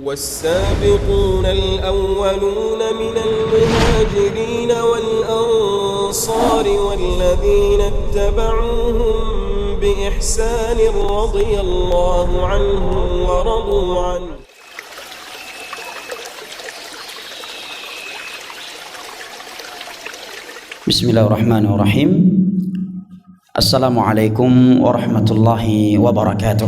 والسابقون الأولون من المهاجرين والأنصار والذين اتبعوهم بإحسان رضي الله عنهم ورضوا عنه. Bismillahirrahmanirrahim. Assalamualaikum warahmatullahi wabarakatuh.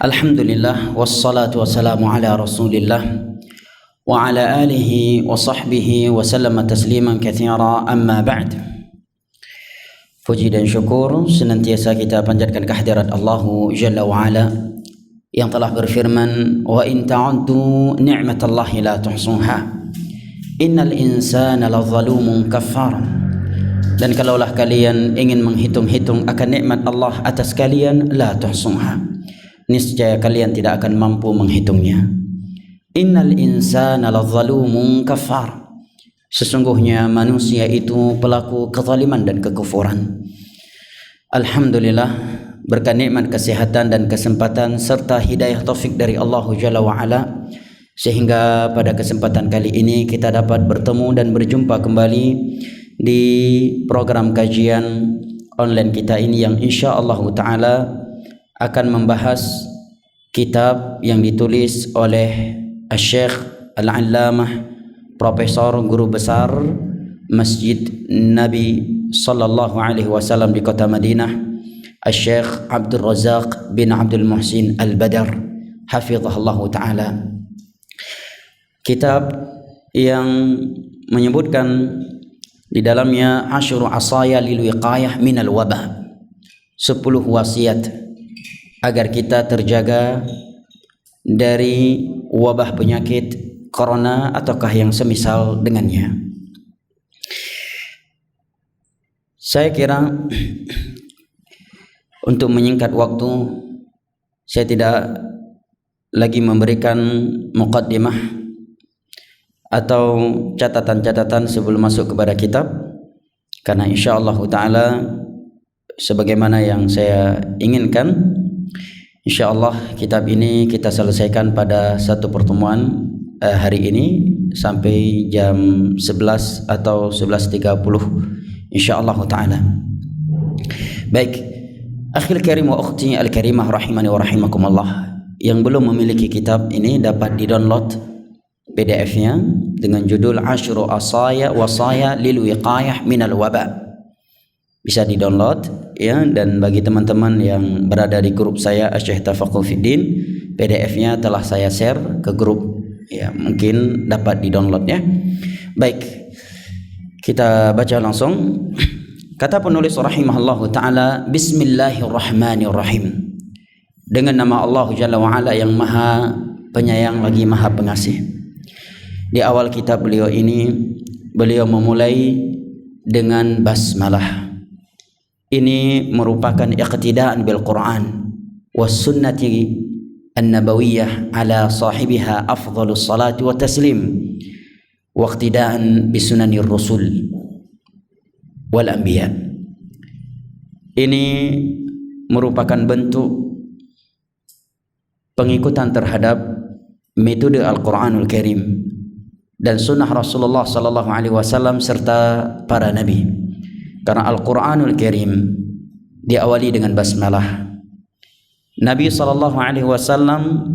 Alhamdulillah wassalatu wassalamu ala Rasulillah wa ala alihi wa sahbihi wa sallama tasliman katsira, amma ba'd. Puji dan syukur senantiasa kita panjatkan kehadirat Allah Jalla wa Ala yang telah berfirman, wa in ta'uddu ni'matallahi la tuhsuha innal insana lazalumun kafar. Dan kalaulah kalian ingin menghitung-hitung akan nikmat Allah atas kalian, la tuhsuha, niscaya kalian tidak akan mampu menghitungnya. Innal insana lazalumun kafar, sesungguhnya manusia itu pelaku kezaliman dan kekufuran. Alhamdulillah, berkat nikmat kesehatan dan kesempatan serta hidayah taufik dari Allah Jalla wa Ala, sehingga pada kesempatan kali ini kita dapat bertemu dan berjumpa kembali di program kajian online kita ini yang insya-Allah taala akan membahas kitab yang ditulis oleh Syekh Al-Allamah Profesor Guru Besar Masjid Nabi sallallahu alaihi wasallam di kota Madinah, Syekh Abdul Razak bin Abdul Muhsin Al-Badar hafizahullah taala. Kitab yang menyebutkan di dalamnya asyru asaya lil wiqayah minal wabah, 10 wasiat agar kita terjaga dari wabah penyakit corona ataukah yang semisal dengannya. Saya kira untuk menyingkat waktu, saya tidak lagi memberikan muqaddimah atau catatan-catatan sebelum masuk kepada kitab, karena insyaallah taala sebagaimana yang saya inginkan, insyaallah kitab ini kita selesaikan pada satu pertemuan hari ini sampai jam 11 atau 11.30 insyaallah taala. Baik, akhil karim wa ukhti al-karimah rahimani wa rahimakumullah, yang belum memiliki kitab ini dapat di-download PDF-nya dengan judul Asyru Asaya Wasaya Lil Wiqayah Minal Waba. Bisa di-download ya, dan bagi teman-teman yang berada di grup saya Syekh Tafaqquh Fiddin, PDF-nya telah saya share ke grup ya, mungkin dapat di-download ya. Baik, kita baca langsung. Kata penulis rahimahullahu taala, Bismillahirrahmanirrahim. Dengan nama Allah Jalla wa Ala yang Maha Penyayang lagi Maha Pengasih. Di awal kitab beliau ini, beliau memulai dengan basmalah. Ini merupakan iqtidaan bil Quran was sunnati an-nabawiyah ala sahibiha afdhalus salati wa taslim, wa iqtidaan bi sunanir rusul wal anbiya. Ini merupakan bentuk pengikutan terhadap metode Al-Quranul Karim dan sunnah Rasulullah sallallahu alaihi wasallam serta para nabi. Karena Al-Quranul Karim diawali dengan basmalah. Nabi sallallahu alaihi wasallam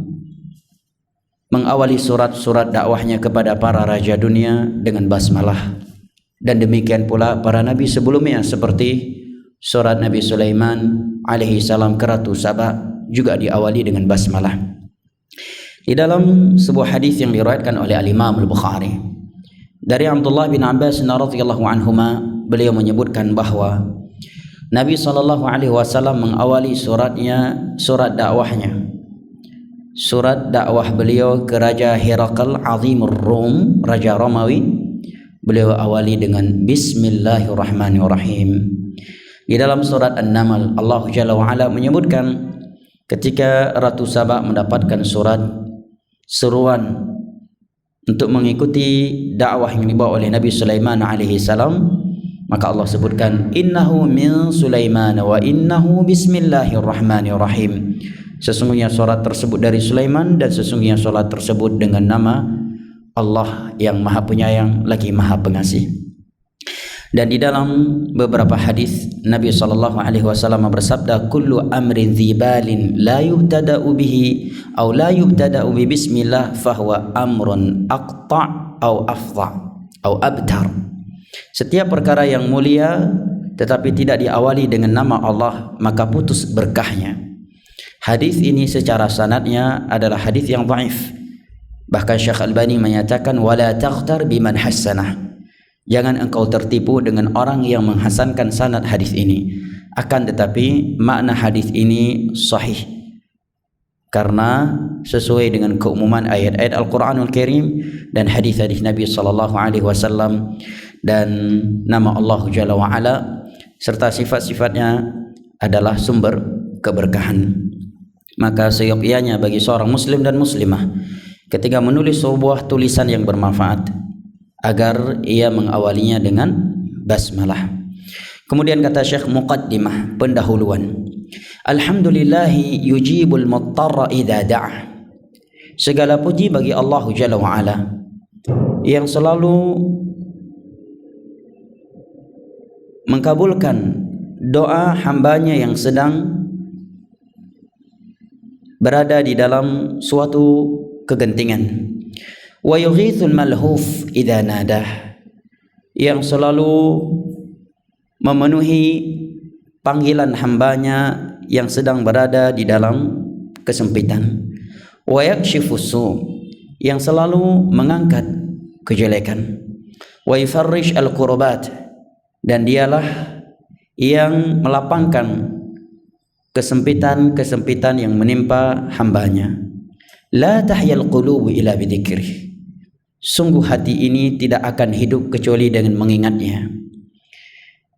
mengawali surat-surat dakwahnya kepada para raja dunia dengan basmalah. Dan demikian pula para nabi sebelumnya, seperti surat Nabi Sulaiman alaihi salam ke Ratu Saba juga diawali dengan basmalah. Di dalam sebuah hadis yang diriwayatkan oleh Al-Imam Al-Bukhari dari Abdullah bin Abbas radhiyallahu anhuma, beliau menyebutkan bahwa Nabi sallallahu alaihi wasallam mengawali suratnya, surat dakwahnya, surat dakwah beliau ke Raja Herakl Azimur Rum, Raja Romawi, beliau awali dengan Bismillahirrahmanirrahim. Di dalam surat An-Naml, Allah Jalla wa Ala menyebutkan ketika Ratu Saba mendapatkan surat seruan untuk mengikuti dakwah yang dibawa oleh Nabi Sulaiman alaihi salam, maka Allah sebutkan innahu min Sulaiman wa innahu bismillahirrahmanirrahim Sesungguhnya solat tersebut dari Sulaiman, dan sesungguhnya solat tersebut dengan nama Allah yang Maha Penyayang lagi Maha Pengasih. Dan di dalam beberapa hadis Nabi SAW bersabda, kullu amrin dzibalin la yubtada'u bihi atau la yubtada'u bi bismillah fahuwa amrun aqta' atau afdha' atau abtar. Setiap perkara yang mulia tetapi tidak diawali dengan nama Allah, maka putus berkahnya. Hadis ini secara sanadnya adalah hadis yang dhaif. Bahkan Syekh Albani menyatakan wala taghtar biman hassanah. Jangan engkau tertipu dengan orang yang menghasankan sanad hadis ini. Akan tetapi makna hadis ini sahih, karena sesuai dengan keumuman ayat-ayat Al-Quranul Karim dan hadis-hadis Nabi SAW, dan nama Allah Jalla wa'ala serta sifat-sifatnya adalah sumber keberkahan. Maka seyogyanya bagi seorang muslim dan muslimah ketika menulis sebuah tulisan yang bermanfaat agar ia mengawalinya dengan basmalah. Kemudian kata Syekh, muqaddimah, pendahuluan. Alhamdulillahi yujibul muttarra idza da'a. Segala puji bagi Allah Jalla wa'ala yang selalu mengkabulkan doa hambanya yang sedang berada di dalam suatu kegentingan. Wa yughithul malhuf idza nadah, yang selalu memenuhi panggilan hambanya yang sedang berada di dalam kesempitan. Wa yakshifus su', yang selalu mengangkat kejelekan. Wa yufarrish al-kurbat, dan dialah yang melapangkan kesempitan-kesempitan yang menimpa hambanya. La tahyal qulubu ila bidzikrih. Sungguh hati ini tidak akan hidup kecuali dengan mengingatnya.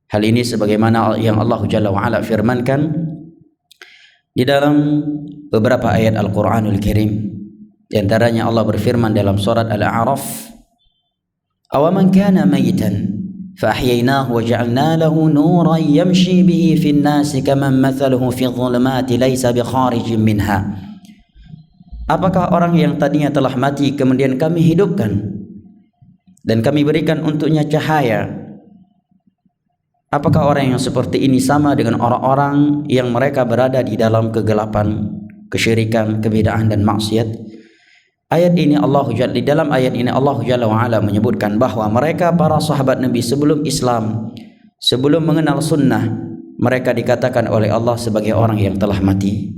Hal ini sebagaimana yang Allah Jalla wa'ala firmankan di dalam beberapa ayat Al-Quranul Karim. Di antaranya Allah berfirman dalam surat Al-A'raf, awaman kana mayitan فأحييناه وجعلنا له نورا يمشي به في الناس كمن مثله في الظلمات ليس بخارج منها. Apakah orang yang tadinya telah mati kemudian kami hidupkan dan kami berikan untuknya cahaya? Apakah orang yang seperti ini sama dengan orang-orang yang mereka berada di dalam kegelapan, kesyirikan, kebid'ahan dan maksiat? Ayat ini di dalam ayat ini Allah Jalla wa'ala menyebutkan bahwa mereka para sahabat Nabi sebelum Islam, sebelum mengenal sunnah, mereka dikatakan oleh Allah sebagai orang yang telah mati.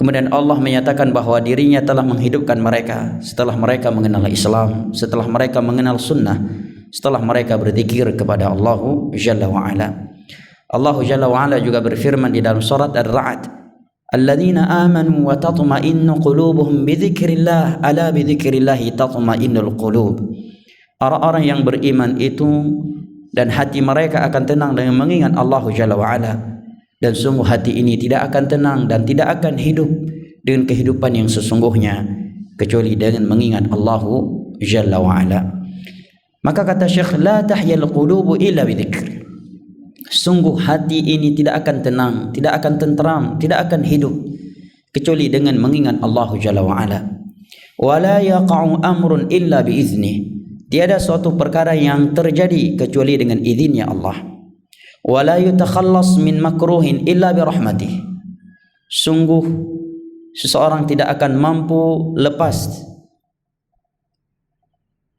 Kemudian Allah menyatakan bahwa dirinya telah menghidupkan mereka setelah mereka mengenal Islam, setelah mereka mengenal sunnah, setelah mereka berzikir kepada Allah Jalla wa'ala. Allah Jalla wa'ala juga berfirman di dalam surat Ar-Ra'd, alladzina amanu wa tatma'innu qulubuhum bidzikrillah ala bidzikrillah tatma'innul qulub. Orang-orang yang beriman itu dan hati mereka akan tenang dengan mengingat Allah Jalla wa'ala, dan sungguh hati ini tidak akan tenang dan tidak akan hidup dengan kehidupan yang sesungguhnya kecuali dengan mengingat Allah Jalla wa'ala. Maka kata Syekh, la tahyal qulubu illa bidzikr. Sungguh hati ini tidak akan tenang, tidak akan tenteram, tidak akan hidup kecuali dengan mengingat Allah Jalla wa'ala. Wa la yaqa'u amrun illa biizni. Tiada suatu perkara yang terjadi kecuali dengan izinnya Allah. Wa la yutakhallas min makruhin illa birahmatih. Sungguh seseorang tidak akan mampu lepas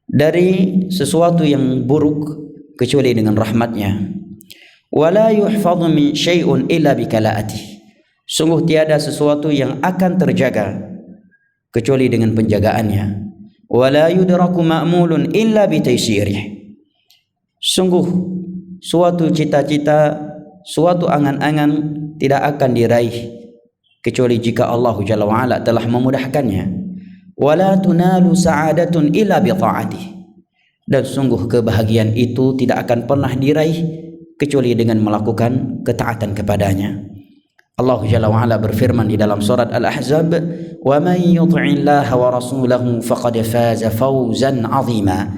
dari sesuatu yang buruk kecuali dengan rahmatnya. Wala yuhfadhu min syai'un illa bikala'atih. Sungguh tiada sesuatu yang akan terjaga kecuali dengan penjagaannya. Wala yudraku ma'mulun illa bitaysirih. Sungguh suatu cita-cita, suatu angan-angan tidak akan diraih kecuali jika Allah Jalla wa'ala telah memudahkannya. Wala tunalu sa'adatun illa bi ta'atih. Dan sungguh kebahagiaan itu tidak akan pernah diraih kecuali dengan melakukan ketaatan kepadanya. Allah Jalla wa'ala berfirman di dalam surat Al-Ahzab, wa man yuti'illaha wa rasulahu faqad faza fawzan 'azima.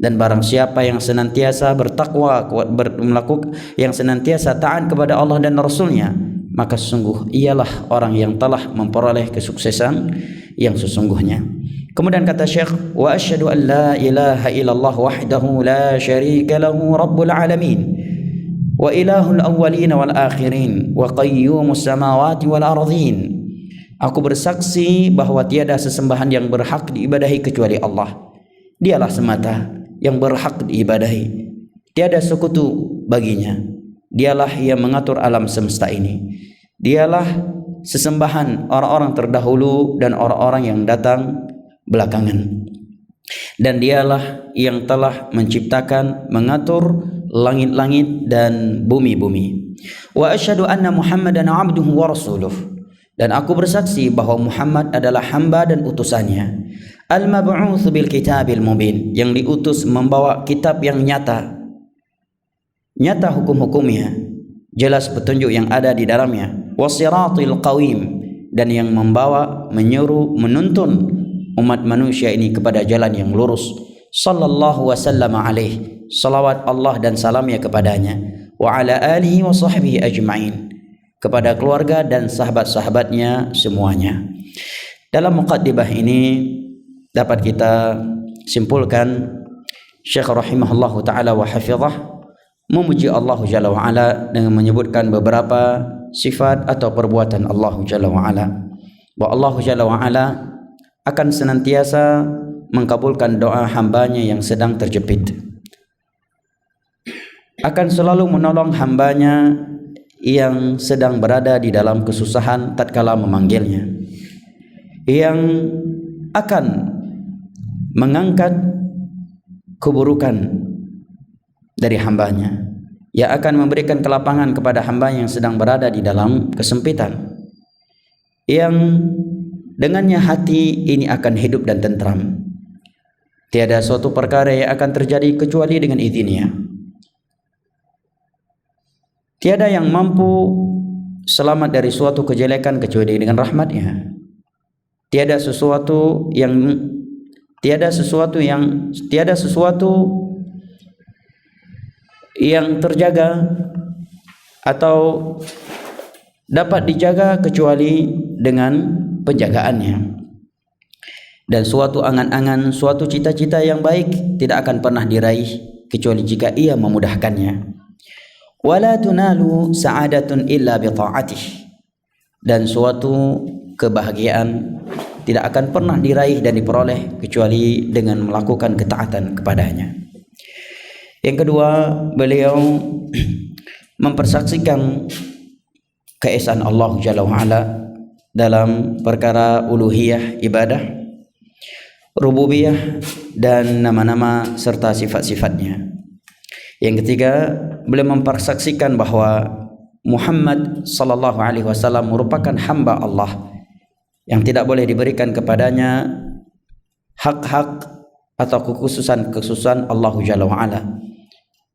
Dan barang siapa yang senantiasa bertakwa, yang senantiasa taat kepada Allah dan Rasulnya, maka sungguh ialah orang yang telah memperoleh kesuksesan yang sesungguhnya. Kemudian kata Syekh, wa asyhadu an la ilaha illallah wahdahu la syarika lahu rabbul alamin wa ilahul awwalin wal akhirin wa qayyumus samawati wal ardhin. Aku bersaksi bahwa tiada sesembahan yang berhak diibadahi kecuali Allah. Dialah semata yang berhak diibadahi, tiada sekutu baginya. Dialah yang mengatur alam semesta ini. Dialah sesembahan orang-orang terdahulu dan orang-orang yang datang belakangan. Dan dialah yang telah menciptakan, mengatur langit-langit dan bumi-bumi. Wa asyhadu anna Muhammadan abduhu wa rasuluh. Dan aku bersaksi bahwa Muhammad adalah hamba dan utusannya. Al-mab'uts bil kitabil mubin, yang diutus membawa kitab yang nyata hukum-hukumnya, jelas petunjuk yang ada di dalamnya. Wasiratil qawim, dan yang membawa, menyuruh, menuntun umat manusia ini kepada jalan yang lurus. Sallallahu wasallam alaih, salawat Allah dan salamnya kepadanya. Wa ala alihi wa sahbihi ajma'in, kepada keluarga dan sahabat-sahabatnya semuanya. Dalam muqaddimah ini dapat kita simpulkan Syekh rahimahullahu ta'ala wa hafizah memuji Allah Jalla wa Ala dengan menyebutkan beberapa sifat atau perbuatan Allah Jalla wa Ala, bahwa Allah Jalla wa Ala akan senantiasa mengkabulkan doa hambanya yang sedang terjepit, akan selalu menolong hambanya yang sedang berada di dalam kesusahan tatkala memanggilnya, yang akan mengangkat keburukan dari hambanya, yang akan memberikan kelapangan kepada hamba yang sedang berada di dalam kesempitan, yang dengannya hati ini akan hidup dan tentram. Tiada suatu perkara yang akan terjadi kecuali dengan izinnya. Tiada yang mampu selamat dari suatu kejelekan kecuali dengan rahmatnya. Tiada sesuatu yang terjaga atau dapat dijaga kecuali dengan penjagaannya. Dan suatu angan-angan, suatu cita-cita yang baik tidak akan pernah diraih kecuali jika ia memudahkannya. Wala tunalu sa'adatun illa bi ta'atih, dan suatu kebahagiaan tidak akan pernah diraih dan diperoleh kecuali dengan melakukan ketaatan kepadanya. Yang kedua, beliau mempersaksikan keesaan Allah Jalla wa Ala dalam perkara uluhiyah, ibadah, rububiyah, dan nama-nama serta sifat-sifatnya. Yang ketiga, beliau mempersaksikan bahwa Muhammad sallallahu alaihi wasallam merupakan hamba Allah yang tidak boleh diberikan kepadanya hak-hak atau kekhususan Allah Jalla wa Ala.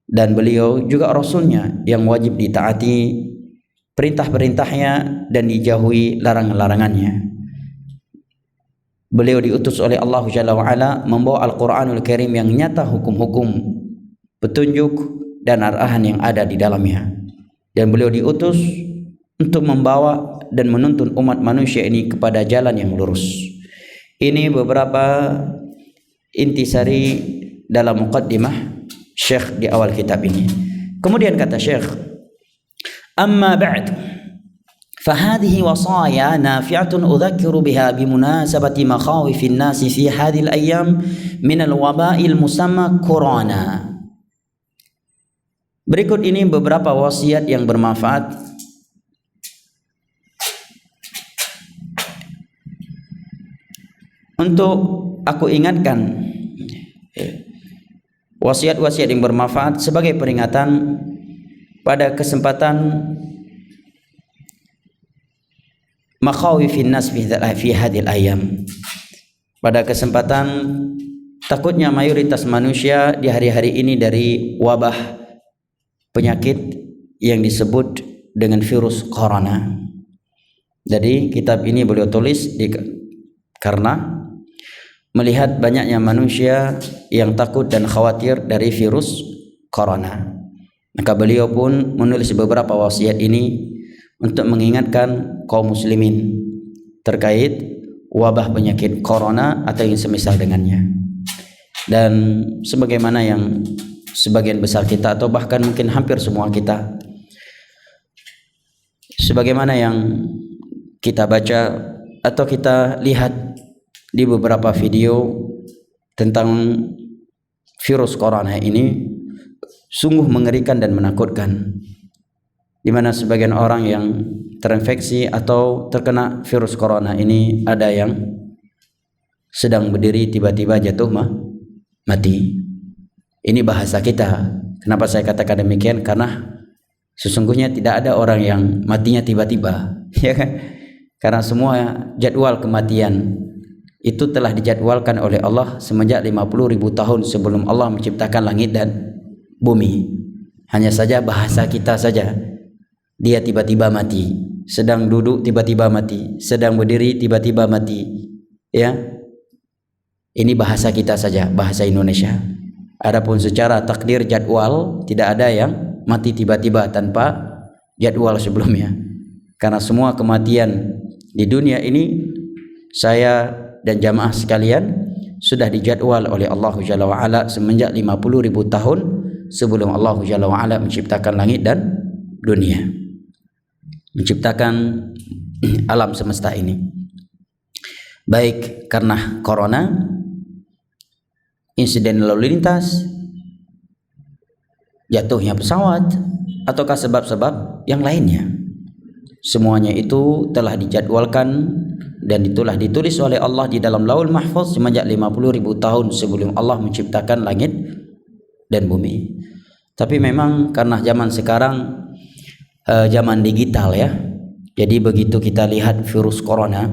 Dan beliau juga rasulnya yang wajib ditaati perintah-perintahnya dan dijauhi larangan-larangannya. Beliau diutus oleh Allah Jalla wa Ala membawa Al-Quranul Karim yang nyata hukum-hukum, petunjuk dan arahan yang ada di dalamnya. Dan beliau diutus untuk membawa dan menuntun umat manusia ini kepada jalan yang lurus. Ini beberapa intisari dalam muqaddimah Syekh di awal kitab ini. Kemudian kata Syekh, amma ba'd, fahadhihi wasaya nafi'atun udzakiru biha bimunasabati makhawifin nasi fi hadhil ayyam min al-waba'il musamma corona. Berikut ini beberapa wasiat yang bermanfaat untuk aku ingatkan, wasiat-wasiat yang bermanfaat sebagai peringatan pada kesempatan makhawifin nas fi hadhil ayyam, pada kesempatan takutnya mayoritas manusia di hari-hari ini dari wabah penyakit yang disebut dengan virus corona. Jadi kitab ini beliau tulis karena melihat banyaknya manusia yang takut dan khawatir dari virus corona. Maka beliau pun menulis beberapa wasiat ini untuk mengingatkan kaum muslimin terkait wabah penyakit corona atau yang semisal dengannya. Dan sebagaimana yang sebagian besar kita atau bahkan mungkin hampir semua kita, sebagaimana yang kita baca atau kita lihat di beberapa video tentang virus corona ini, sungguh mengerikan dan menakutkan, di mana sebagian orang yang terinfeksi atau terkena virus corona ini ada yang sedang berdiri tiba-tiba jatuh mati. Ini bahasa kita. Kenapa saya katakan demikian? Karena sesungguhnya tidak ada orang yang matinya tiba-tiba, ya kan? Karena semua jadwal kematian itu telah dijadwalkan oleh Allah semenjak 50.000 tahun sebelum Allah menciptakan langit dan bumi. Hanya saja bahasa kita saja, dia tiba-tiba mati, sedang duduk tiba-tiba mati, sedang berdiri tiba-tiba mati, ya. Ini bahasa kita saja, bahasa Indonesia. Adapun secara takdir jadwal, tidak ada yang mati tiba-tiba tanpa jadwal sebelumnya. Karena semua kematian di dunia ini, saya dan jamaah sekalian, sudah dijadwal oleh Allah Jalla wa'ala semenjak 50.000 tahun sebelum Allah Jalla wa'ala menciptakan langit dan dunia, menciptakan alam semesta ini. Baik karena corona, insiden lalu lintas, jatuhnya pesawat, ataukah sebab-sebab yang lainnya, semuanya itu telah dijadwalkan dan itulah ditulis oleh Allah di dalam Lauhul Mahfuz semenjak 50.000 tahun sebelum Allah menciptakan langit dan bumi. Tapi memang karena zaman sekarang zaman digital, ya, jadi begitu kita lihat virus corona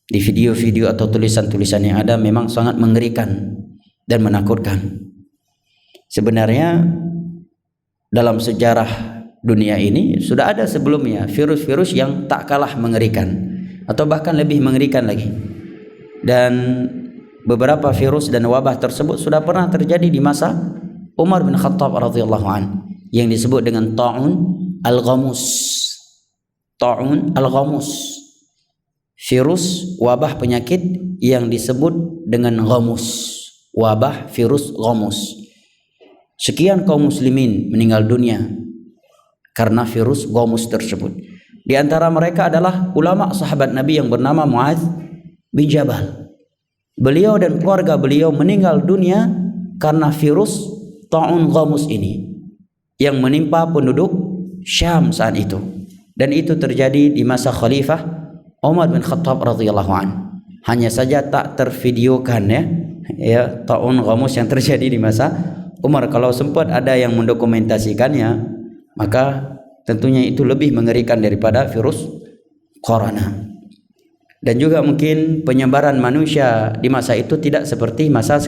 di video-video atau tulisan-tulisan yang ada, memang sangat mengerikan dan menakutkan. Sebenarnya dalam sejarah dunia ini sudah ada sebelumnya virus-virus yang tak kalah mengerikan atau bahkan lebih mengerikan lagi, dan beberapa virus dan wabah tersebut sudah pernah terjadi di masa Umar bin Khattab radhiyallahu an, yang disebut dengan ta'un al-ghamus. Ta'un al-ghamus, virus wabah penyakit yang disebut dengan ghamus, wabah virus ghamus. Sekian kaum muslimin meninggal dunia karena virus ghamus tersebut. Di antara mereka adalah ulama sahabat Nabi yang bernama Muadz bin Jabal. Beliau dan keluarga beliau meninggal dunia karena virus ta'un ghamus ini yang menimpa penduduk Syam saat itu. Dan itu terjadi di masa Khalifah Umar bin Khattab radhiyallahu an. Hanya saja tak tervideokan, ya ta'un ghamus yang terjadi di masa Umar. Kalau sempat ada yang mendokumentasikannya, maka tentunya itu lebih mengerikan daripada virus corona. Dan juga mungkin penyebaran manusia di masa itu tidak seperti masa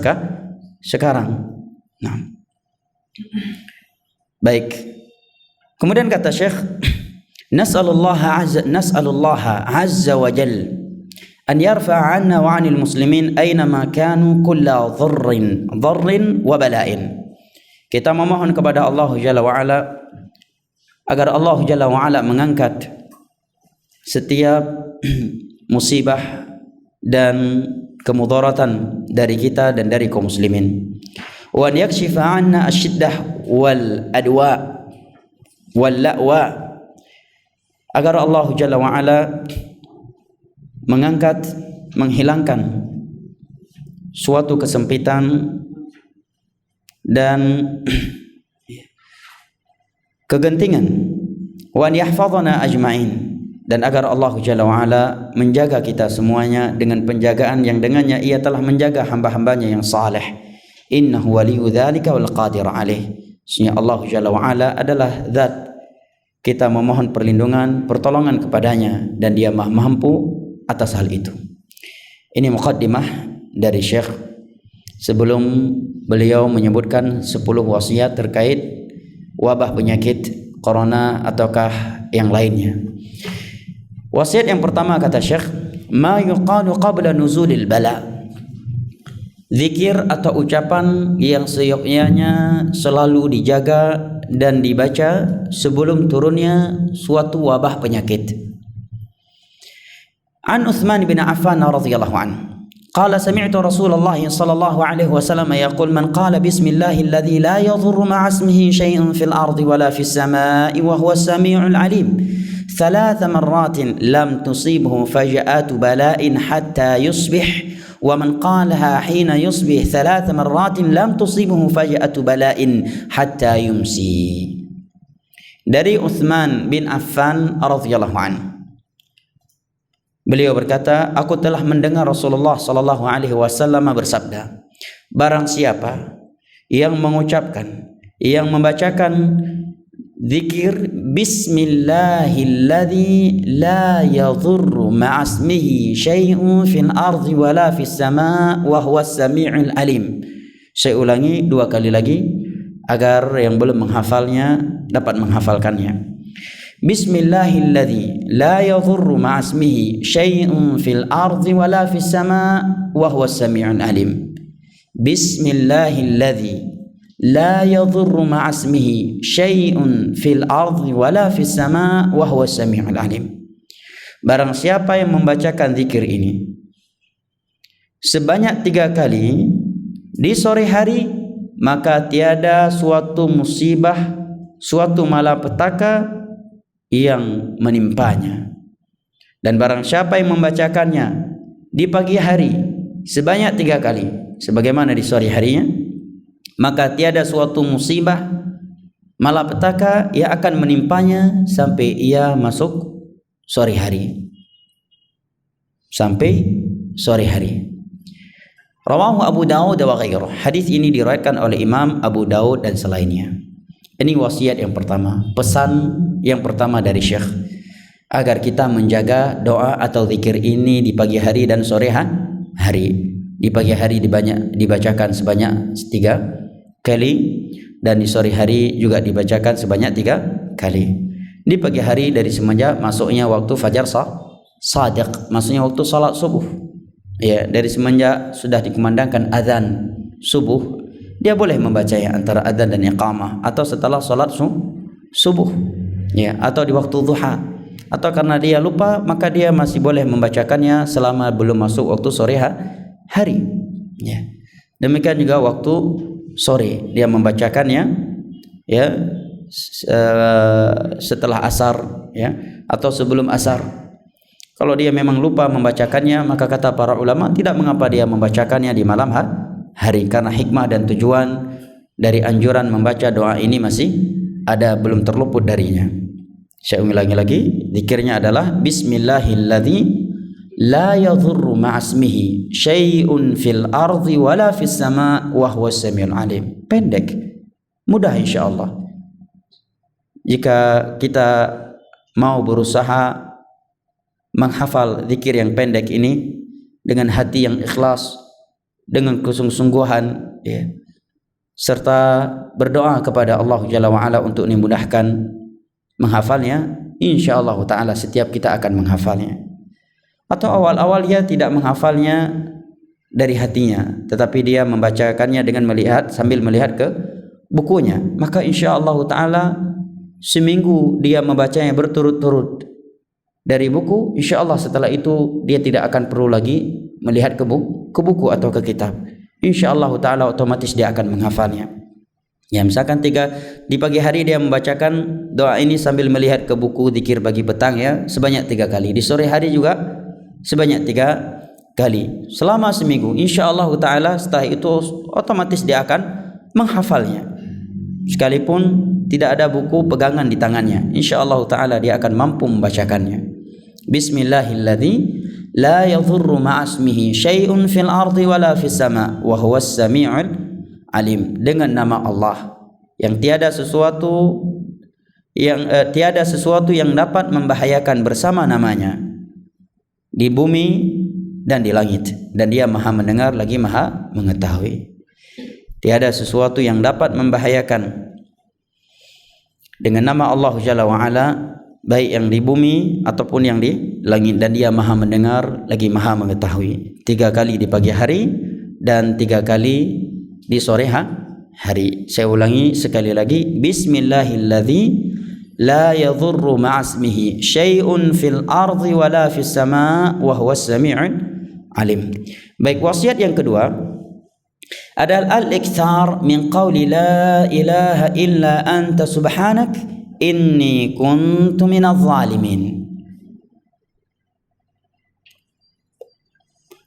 sekarang. Nah, baik. Kemudian kata Syekh, nas'alullaha azza wa jalla an yarfa'a 'anna wa 'anil muslimin aynama kanu kulla dharrin wa bala'in. Kita memohon kepada Allah Jalla wa ala agar Allah Jalla wa ala mengangkat setiap musibah dan kemudaratan dari kita dan dari kaum muslimin. Wa yakshifa 'anna asyiddah wal adwa wal la'wa, agar Allah Jalla wa ala mengangkat, menghilangkan suatu kesempitan dan kegentingan, wa yahfazana ajma'in, dan agar Allah Jalla wa ala menjaga kita semuanya dengan penjagaan yang dengannya ia telah menjaga hamba-hambanya yang saleh. Innahu waliyyu dzalika wal qadir alaih. Sesungguhnya Allah Jalla wa ala adalah zat, kita memohon perlindungan, pertolongan kepadanya, dan dia maha mampu atas hal itu. Ini muqaddimah dari Syekh sebelum beliau menyebutkan 10 wasiat terkait wabah penyakit corona ataukah yang lainnya. Wasiat yang pertama kata Syekh, ma yuqalu qabla nuzulil bala. Zikir atau ucapan yang seyogyanya selalu dijaga dan dibaca sebelum turunnya suatu wabah penyakit. An Uthman bin Affan radhiyallahu anhu qala sami'tu Rasulullah sallallahu alaihi wasallam yaqul man qala bismillahilladzi la yadhurru ma'a ismihi shay'un fil ardi wala fis samaa'i wa huwa as-sami'ul 'alim ثلاث مرات لم تصيبه فجأة بلاء حتى يصبح ومن قالها حين يصبح ثلاث مرات لم تصيبه فجأة بلاء حتى يمسي. Dari Uthman bin Affan radhiyallahu anhu, beliau berkata, aku telah mendengar Rasulullah sallallahu alaihi wasallam bersabda, barang siapa yang mengucapkan, yang membacakan zikir bismillahilladzi la yadhurru ma'asmihi syai'un fil ardi wala fis sama' wa huwas sami'ul alim. Saya ulangi 2 kali lagi agar yang belum menghafalnya dapat menghafalkannya. Bismillahilladzi la yadhurru ma'asmihi syai'un fil ardi wala fis sama' wa huwas sami'ul alim. Bismillahilladzi la yadhurru ma'asmihi syai'un fil ardi wala fis sama' wa huwa as-sami'ul alim. Barang siapa yang membacakan zikir ini sebanyak 3 kali di sore hari, maka tiada suatu musibah, suatu malapetaka yang menimpanya. Dan barang siapa yang membacakannya di pagi hari sebanyak 3 kali sebagaimana di sore harinya, maka tiada suatu musibah malapetaka yang akan menimpanya sampai ia masuk sore hari. Sampai sore hari. Rawahu Abu Daud wa ghairuh. Hadis ini diriwayatkan oleh Imam Abu Daud dan selainnya. Ini wasiat yang pertama, pesan yang pertama dari Syekh, agar kita menjaga doa atau zikir ini di pagi hari dan sore hari. Di pagi hari dibacakan sebanyak 3 kali, dan di sore hari juga dibacakan sebanyak 3 kali. Di pagi hari dari semenjak masuknya waktu fajar shadiq, maksudnya waktu salat subuh. Ya, dari semenjak sudah dikumandangkan azan subuh, dia boleh membacanya antara azan dan iqamah, atau setelah salat subuh, ya, atau di waktu duha, atau karena dia lupa maka dia masih boleh membacakannya selama belum masuk waktu sore hari. Ya. Demikian juga waktu sore dia membacakannya, ya, setelah asar, ya, atau sebelum asar. Kalau dia memang lupa membacakannya, maka kata para ulama tidak mengapa dia membacakannya di malam hari, karena hikmah dan tujuan dari anjuran membaca doa ini masih ada, belum terluput darinya. Saya ulangi lagi, zikirnya adalah bismillahilladzi la yadhurru ma'asmihi syai'un fil ardi wala fis sama' wa huwas samiul alim. Pendek, mudah insyaallah. Jika kita mau berusaha menghafal zikir yang pendek ini dengan hati yang ikhlas, dengan kesungguhan, ya, serta berdoa kepada Allah Jalla wa Ala untuk dimudahkan menghafalnya, insyaallah taala setiap kita akan menghafalnya. Atau awal-awal dia tidak menghafalnya dari hatinya, tetapi dia membacakannya dengan sambil melihat ke bukunya, maka insyaallah taala seminggu dia membacanya berturut-turut dari buku, insyaallah setelah itu dia tidak akan perlu lagi melihat ke buku atau ke kitab. Insyaallah taala otomatis dia akan menghafalnya. Ya, misalkan di pagi hari dia membacakan doa ini sambil melihat ke buku zikir bagi petang, ya, sebanyak 3 kali. Di sore hari juga sebanyak 3 kali selama seminggu. Insyaallah taala setelah itu otomatis dia akan menghafalnya. Sekalipun tidak ada buku pegangan di tangannya, insyaallah taala dia akan mampu membacakannya. Bismillahilladzi la yadhurru ma'asmihi syai'un fil ardi wala fis sama' wa huwas sami'ul alim. Dengan nama Allah yang tiada sesuatu yang dapat membahayakan bersama namanya di bumi dan di langit, dan dia maha mendengar lagi maha mengetahui. Tiada sesuatu yang dapat membahayakan dengan nama Allah Jalla wa Ala, baik yang di bumi ataupun yang di langit, dan dia maha mendengar lagi maha mengetahui. 3 kali di pagi hari dan 3 kali di sore hari. Saya ulangi sekali lagi, bismillahilladzi la yadhurru ma'asmihi syai'un fil ardi wala fis sama' wa huwas sami'un alim. Baik, wasiat yang kedua adalah al-ikthar min qawli la ilaha illa anta subhanak inni kuntu minadh zalimin.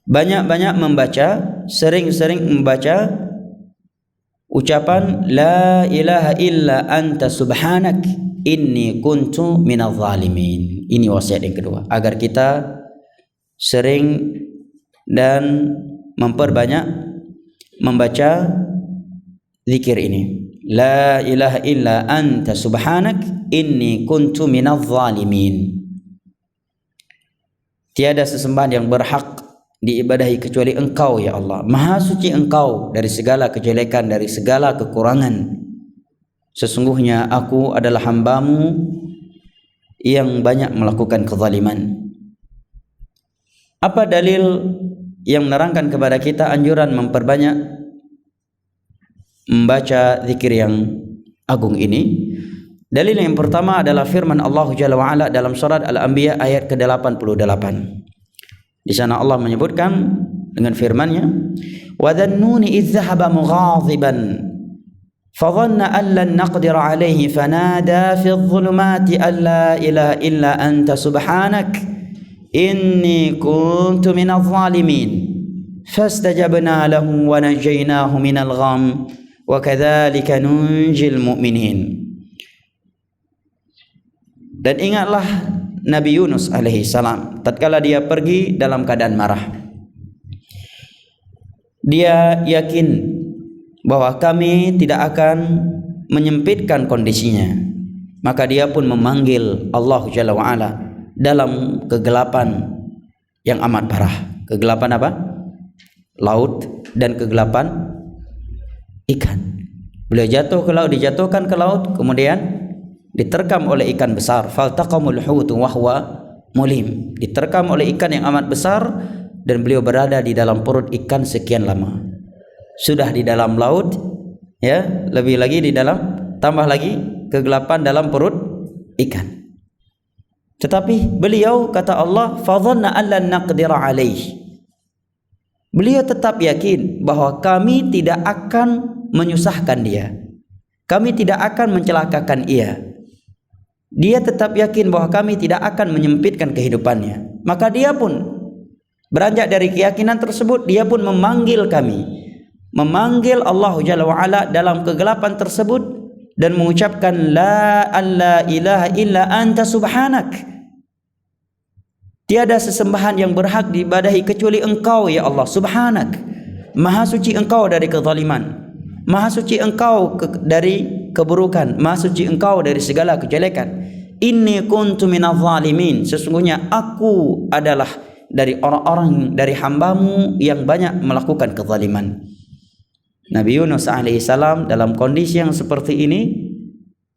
Banyak-banyak membaca, sering-sering membaca ucapan la ilaha illa anta subhanak inni kuntu minadh zalimin. Ini wasiat yang kedua, agar kita sering dan memperbanyak membaca zikir ini. La ilaha illa anta subhanak inni kuntu minadh zalimin. Tiada sesembahan yang berhak diibadahi kecuali Engkau ya Allah. Maha suci Engkau dari segala kejelekan, dari segala kekurangan. Sesungguhnya aku adalah hamba-Mu yang banyak melakukan kezaliman. Apa dalil yang menerangkan kepada kita anjuran memperbanyak membaca zikir yang agung ini? Dalil yang pertama adalah firman Allah Jalla wa Ala dalam surat Al-Anbiya ayat ke-88. Di sana Allah menyebutkan dengan firman-Nya, wa dhannuni idh dhahaba mughadiban fadhanna an lan naqdir alayhi fanada fi adh-dhulumati an la ilaha illa anta subhanak inni kuntu minadh zalimin fastajabna lahu wa najaynahu minal gham wa kadzalika nunjil mu'minin. Dan ingatlah Nabi Yunus alaihi salam tatkala dia pergi dalam keadaan marah. Dia yakin bahwa kami tidak akan menyempitkan kondisinya. Maka dia pun memanggil Allah Jalla wa Ala dalam kegelapan yang amat parah. Kegelapan apa? Laut dan kegelapan ikan. Beliau jatuh ke laut, dijatuhkan ke laut, kemudian diterkam oleh ikan besar. Faltaqamul hutu wa huwa mulim. Diterkam oleh ikan yang amat besar dan beliau berada di dalam perut ikan sekian lama. Sudah di dalam laut, ya, lebih lagi di dalam, tambah lagi kegelapan dalam perut ikan. Tetapi beliau, kata Allah, fadhanna an lan naqdir alaih. Beliau tetap yakin bahwa kami tidak akan menyusahkan dia. Kami tidak akan mencelakakan ia. Dia tetap yakin bahwa kami tidak akan menyempitkan kehidupannya. Maka dia pun beranjak dari keyakinan tersebut, dia pun memanggil kami, memanggil Allah Jalla wa Ala dalam kegelapan tersebut dan mengucapkan la ilaha illa anta subhanak. Tiada sesembahan yang berhak diibadahi kecuali Engkau ya Allah, subhanak. Maha suci Engkau dari kezaliman. Maha suci Engkau dari keburukan. Maha suci Engkau dari segala kejelekan. Inni kuntu minadh zalimin. Sesungguhnya aku adalah dari orang-orang, dari hamba-Mu yang banyak melakukan kezaliman. Nabi Yunus alaihissalam dalam kondisi yang seperti ini,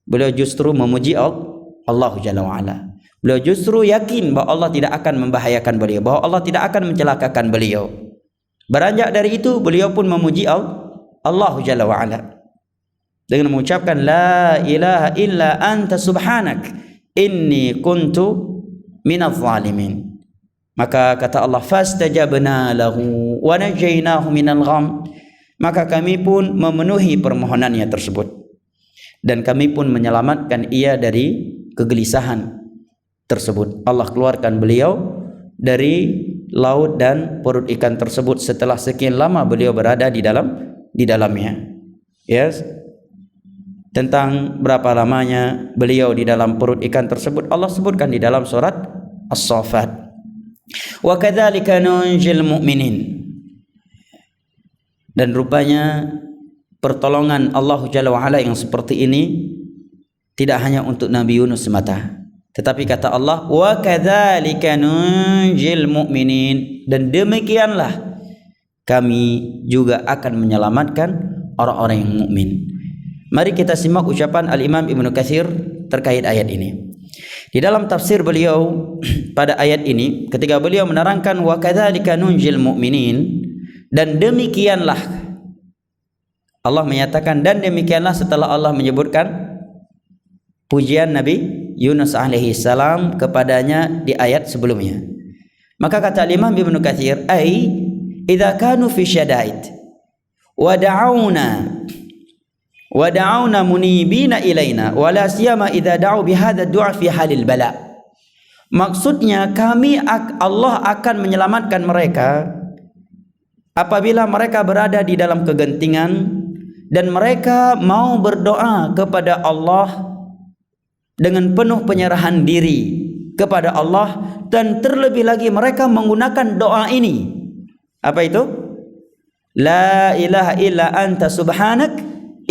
beliau justru memuji Allah Jalla wa Ala. Beliau justru yakin bahwa Allah tidak akan membahayakan beliau, bahwa Allah tidak akan mencelakakan beliau. Beranjak dari itu, beliau pun memuji Allah Jalla wa Ala dengan mengucapkan la ilaha illa anta subhanak inni kuntu minadh zalimin. Maka kata Allah, fastajabna lahu wa najaynahu minal gham. Maka kami pun memenuhi permohonannya tersebut dan kami pun menyelamatkan ia dari kegelisahan tersebut. Allah keluarkan beliau dari laut dan perut ikan tersebut setelah sekian lama beliau berada di dalamnya. Yes. Tentang berapa lamanya beliau di dalam perut ikan tersebut Allah sebutkan di dalam surat As-Saffat. Wa kadzalika nunjil mu'minin. Dan rupanya pertolongan Allah Jalla wa Ala yang seperti ini tidak hanya untuk Nabi Yunus semata, tetapi kata Allah, wa kadzalika nunjil mu'minin, dan demikianlah kami juga akan menyelamatkan orang-orang yang mukmin. Mari kita simak ucapan Al-Imam Ibnu Katsir terkait ayat ini. Di dalam tafsir beliau pada ayat ini, ketika beliau menerangkan wa kadzalika nunjil mu'minin, dan demikianlah Allah menyatakan, dan demikianlah setelah Allah menyebutkan pujian Nabi Yunus alaihi salam kepadanya di ayat sebelumnya. Maka kata Imam Ibnu Katsir, ai idza kanu fi syada'id wa da'awna munibina ilaina wa la siyama idza da'u bi hadha ad-du'a fi halil bala. Maksudnya Allah akan menyelamatkan mereka apabila mereka berada di dalam kegentingan dan mereka mau berdoa kepada Allah dengan penuh penyerahan diri kepada Allah, dan terlebih lagi mereka menggunakan doa ini. Apa itu? La ilaha illa anta subhanak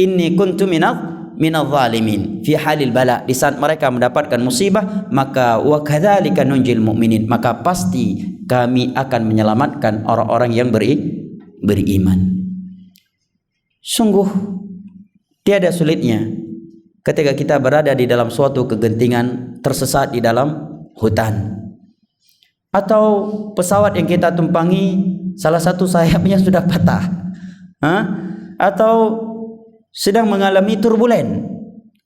inni kuntu minadh zalimin fi halil bala. Di saat mereka mendapatkan musibah, maka wa kadzalika nunjil mu'minin, maka pasti kami akan menyelamatkan orang-orang yang beriman. Sungguh tiada sulitnya ketika kita berada di dalam suatu kegentingan, tersesat di dalam hutan, atau pesawat yang kita tumpangi salah satu sayapnya sudah patah, atau sedang mengalami turbulen.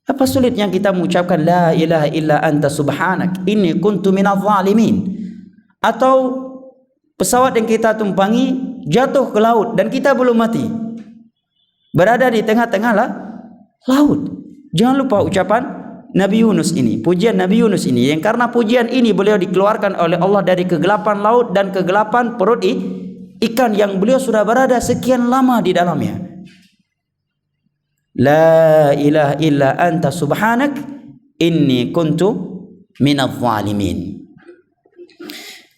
Apa sulitnya kita mengucapkan la ilaha illa anta subhanak inni kuntu minadh zalimin? Atau pesawat yang kita tumpangi jatuh ke laut dan kita belum mati, berada di tengah-tengah laut. Jangan lupa ucapan Nabi Yunus ini, pujian Nabi Yunus ini, yang karena pujian ini beliau dikeluarkan oleh Allah dari kegelapan laut dan kegelapan perut ikan yang beliau sudah berada sekian lama di dalamnya. La ilaha illa anta subhanak inni kuntu minadh zalimin.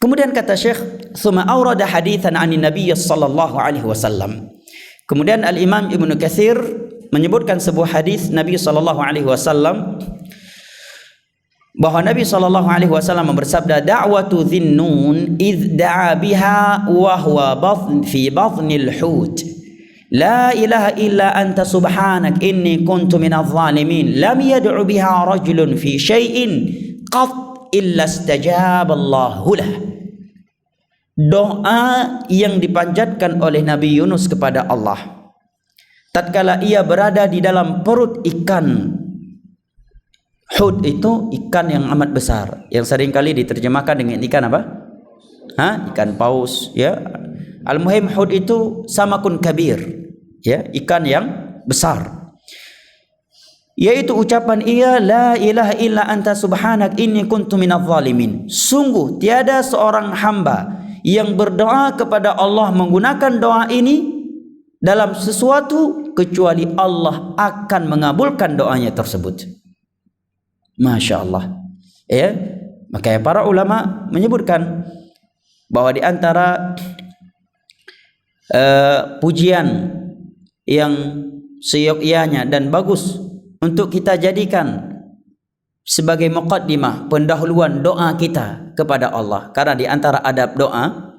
Kemudian kata Syekh, "Tsumma awrada haditsan 'anin Nabiy sallallahu alaihi wasallam." Kemudian Al-Imam Ibnu Katsir menyebutkan sebuah hadis Nabi sallallahu alaihi wasallam, bahwa Nabi sallallahu alaihi wasallam bersabda, "Da'watu Dhinnun idh da'a biha wa huwa fi batnil hut. La ilaha illa anta subhanak inni kuntu minadh zalimin. Lam yad'u biha rajulun fi syai'in qat illa istajaba Allahu lah." Doa yang dipanjatkan oleh Nabi Yunus kepada Allah tatkala ia berada di dalam perut ikan. Hud itu ikan yang amat besar, yang seringkali diterjemahkan dengan ikan apa? Ikan paus, ya. Al-muhim hud itu samakun kabir, ya, ikan yang besar. Yaitu ucapan ia, la ilaha illa anta subhanak inni kuntu minadh zalimin. Sungguh tiada seorang hamba yang berdoa kepada Allah menggunakan doa ini dalam sesuatu kecuali Allah akan mengabulkan doanya tersebut. Masya Allah, ya. Makanya para ulama menyebutkan bahwa di antara pujian yang seyogyanya dan bagus untuk kita jadikan sebagai muqaddimah, pendahuluan doa kita kepada Allah, karena di antara adab doa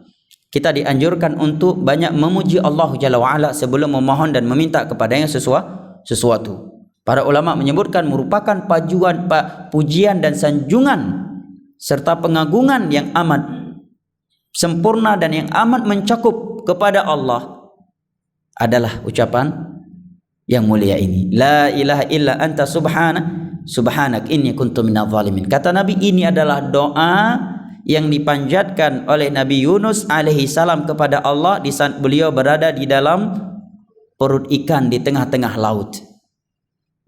kita dianjurkan untuk banyak memuji Allah Jalla wa'ala sebelum memohon dan meminta kepadanya sesuatu. Para ulama menyebutkan merupakan pujian dan sanjungan serta pengagungan yang amat sempurna dan yang amat mencakup kepada Allah adalah ucapan yang mulia ini, la ilaha illa anta subhanak inni kuntu minadh zalimin. Kata Nabi, ini adalah doa yang dipanjatkan oleh Nabi Yunus alaihi salam kepada Allah di saat beliau berada di dalam perut ikan di tengah-tengah laut.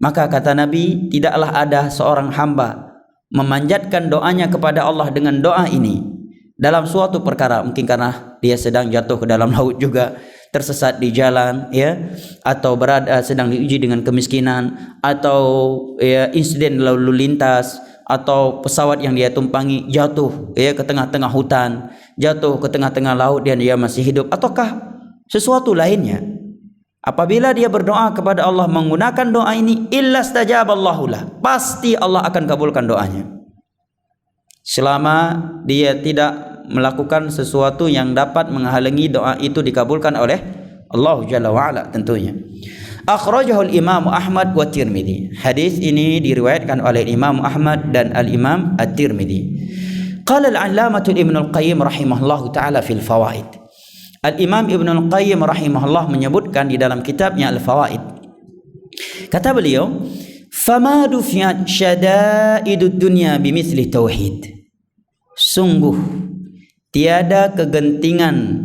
Maka kata Nabi, tidaklah ada seorang hamba memanjatkan doanya kepada Allah dengan doa ini dalam suatu perkara, mungkin karena dia sedang jatuh ke dalam laut juga, tersesat di jalan, ya, atau berada sedang diuji dengan kemiskinan, atau ya, insiden lalu lintas, atau pesawat yang dia tumpangi jatuh, ya, ke tengah-tengah hutan, jatuh ke tengah-tengah laut dan dia masih hidup, ataukah sesuatu lainnya. Apabila dia berdoa kepada Allah menggunakan doa ini, illa stajaballahu lah, pasti Allah akan kabulkan doanya. Selama dia tidak melakukan sesuatu yang dapat menghalangi doa itu dikabulkan oleh Allah Jalla wa'ala tentunya. Akhrajahu al-Imam Ahmad wa Tirmidzi. Hadis ini diriwayatkan oleh Imam Ahmad dan al-Imam At-Tirmidzi. Qala al-'Allamah Ibnu Al-Qayyim rahimahullahu taala fil Fawaid. Al-Imam Ibnul Qayyim rahimahullah menyebutkan di dalam kitabnya Al-Fawaid. Kata beliau, "Fama dufiyat syada'idud dunya bimithli tauhid." Sungguh tiada kegentingan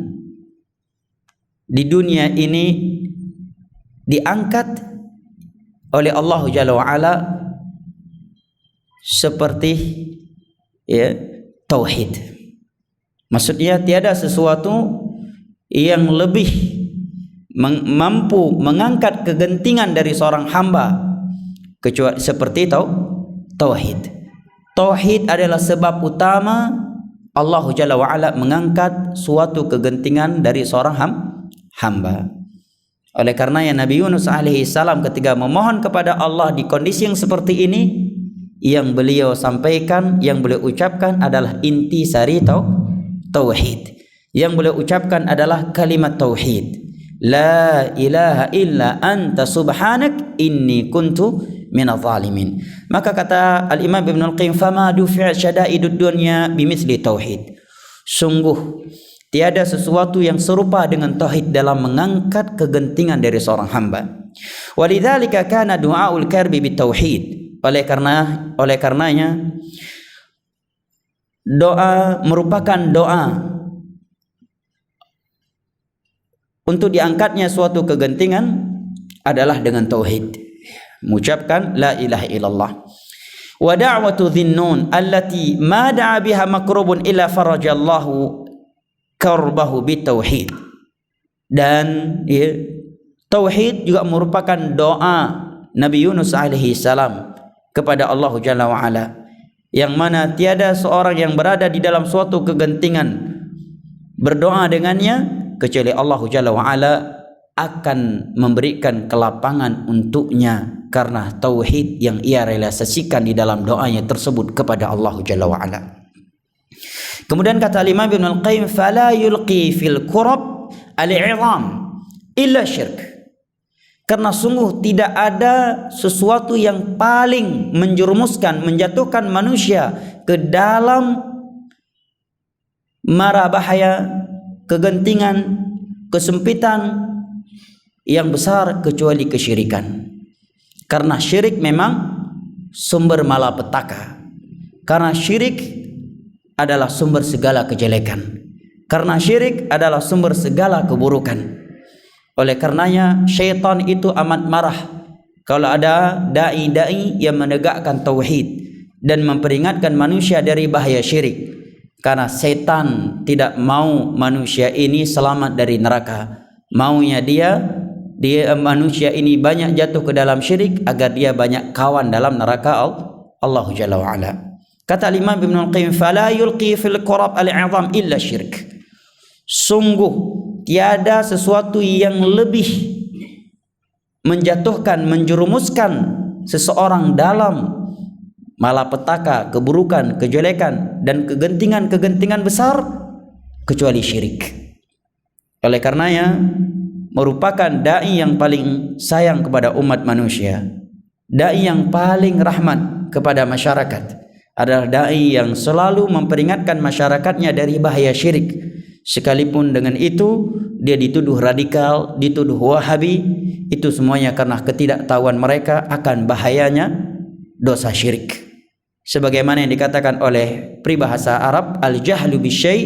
di dunia ini diangkat oleh Allah Jalla wa Ala seperti tauhid. Maksudnya tiada sesuatu yang lebih mampu mengangkat kegentingan dari seorang hamba kecuali seperti tauhid. Tauhid adalah sebab utama Allah Jalla wa Ala mengangkat suatu kegentingan dari seorang hamba. Oleh karenanya Nabi Yunus alaihi salam ketika memohon kepada Allah di kondisi yang seperti ini, yang beliau sampaikan, yang beliau ucapkan adalah inti sari tauhid. Yang beliau ucapkan adalah kalimat tauhid. La ilaha illa anta subhanak inni kuntu minadh zalimin. Maka kata Al-Imam Ibnul Qayyim, fama dufi'a syada'idud dunya bimithli tauhid. Sungguh tiada sesuatu yang serupa dengan tauhid dalam mengangkat kegentingan dari seorang hamba. Walidzalika kana du'aul karbi bitauhid. Oleh karenanya doa merupakan doa untuk diangkatnya suatu kegentingan adalah dengan tauhid, mengucapkan la ilaha illallah. Wa da'watu dhinnun allati ma da'a biha makrubun illa farajallahu karbahu bitauhid. Dan tauhid juga merupakan doa Nabi Yunus alaihi salam kepada Allah Jalla wa Ala, yang mana tiada seorang yang berada di dalam suatu kegentingan berdoa dengannya kecuali Allah Jalla wa Ala akan memberikan kelapangan untuknya karena tauhid yang ia realisasikan di dalam doanya tersebut kepada Allah Jalla wa Ala. Kemudian kata Imam Ibnul Qayyim, fala yulqi fil kurab al-'idham illa syirk. Karena sungguh tidak ada sesuatu yang paling menjerumuskan, menjatuhkan manusia ke dalam mara bahaya, kegentingan, kesempitan yang besar kecuali kesyirikan. Karena syirik memang sumber malapetaka. Karena syirik adalah sumber segala kejelekan. Karena syirik adalah sumber segala keburukan. Oleh karenanya syaitan itu amat marah kalau ada dai-dai yang menegakkan tauhid dan memperingatkan manusia dari bahaya syirik. Karena setan tidak mau manusia ini selamat dari neraka. Maunya dia manusia ini banyak jatuh ke dalam syirik agar dia banyak kawan dalam neraka Allah Jalla wa Ala. Kata Imam Ibnul Qayyim, fala yulqi fil qurab al-'idham illa syirk. Sungguh tiada sesuatu yang lebih menjatuhkan, menjerumuskan seseorang dalam malapetaka, keburukan, kejelekan dan kegentingan-kegentingan besar kecuali syirik. Oleh karenanya merupakan dai yang paling sayang kepada umat manusia, dai yang paling rahmat kepada masyarakat adalah dai yang selalu memperingatkan masyarakatnya dari bahaya syirik. Sekalipun dengan itu dia dituduh radikal, dituduh wahabi, itu semuanya karena ketidaktahuan mereka akan bahayanya dosa syirik. Sebagaimana yang dikatakan oleh peribahasa Arab, al-jahlu bisyai'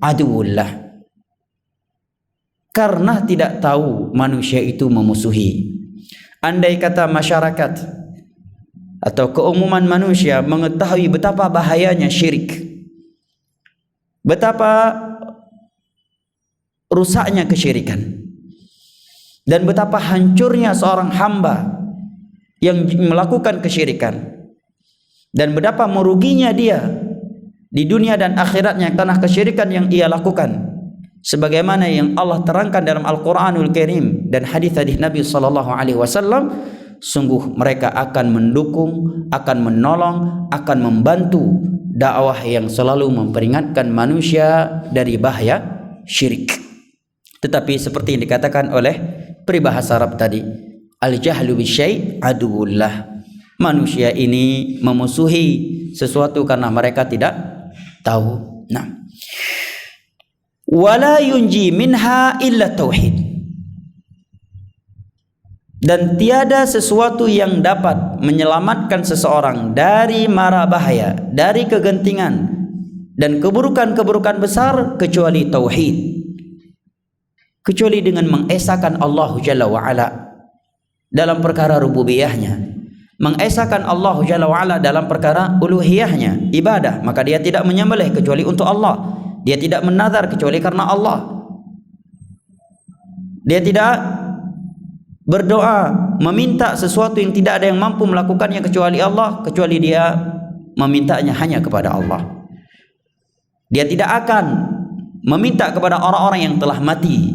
aduwullah. Karena tidak tahu manusia itu memusuhi. Andai kata masyarakat atau keumuman manusia mengetahui betapa bahayanya syirik, betapa rusaknya kesyirikan, dan betapa hancurnya seorang hamba yang melakukan kesyirikan, dan betapa meruginya dia di dunia dan akhiratnya karena kesyirikan yang ia lakukan, sebagaimana yang Allah terangkan dalam Al-Quranul Karim dan hadis-hadis Nabi SAW. Sungguh mereka akan mendukung, akan menolong, akan membantu dakwah yang selalu memperingatkan manusia dari bahaya syirik. Tetapi seperti yang dikatakan oleh peribahasa Arab tadi, al-jahlu bisyai' aduwullah. Manusia ini memusuhi sesuatu karena mereka tidak tahu. Nah, wala yunji minha illa tauhid, dan tiada sesuatu yang dapat menyelamatkan seseorang dari mara bahaya, dari kegentingan dan keburukan-keburukan besar kecuali tauhid, kecuali dengan mengesahkan Allah Jalla wa'ala dalam perkara rububiyahnya, mengesahkan Allah Jalla wa'ala dalam perkara uluhiyahnya, ibadah, maka dia tidak menyembelih kecuali untuk Allah, dia tidak menazar kecuali karena Allah, dia tidak berdoa meminta sesuatu yang tidak ada yang mampu melakukannya kecuali Allah, kecuali dia memintanya hanya kepada Allah. Dia tidak akan meminta kepada orang-orang yang telah mati,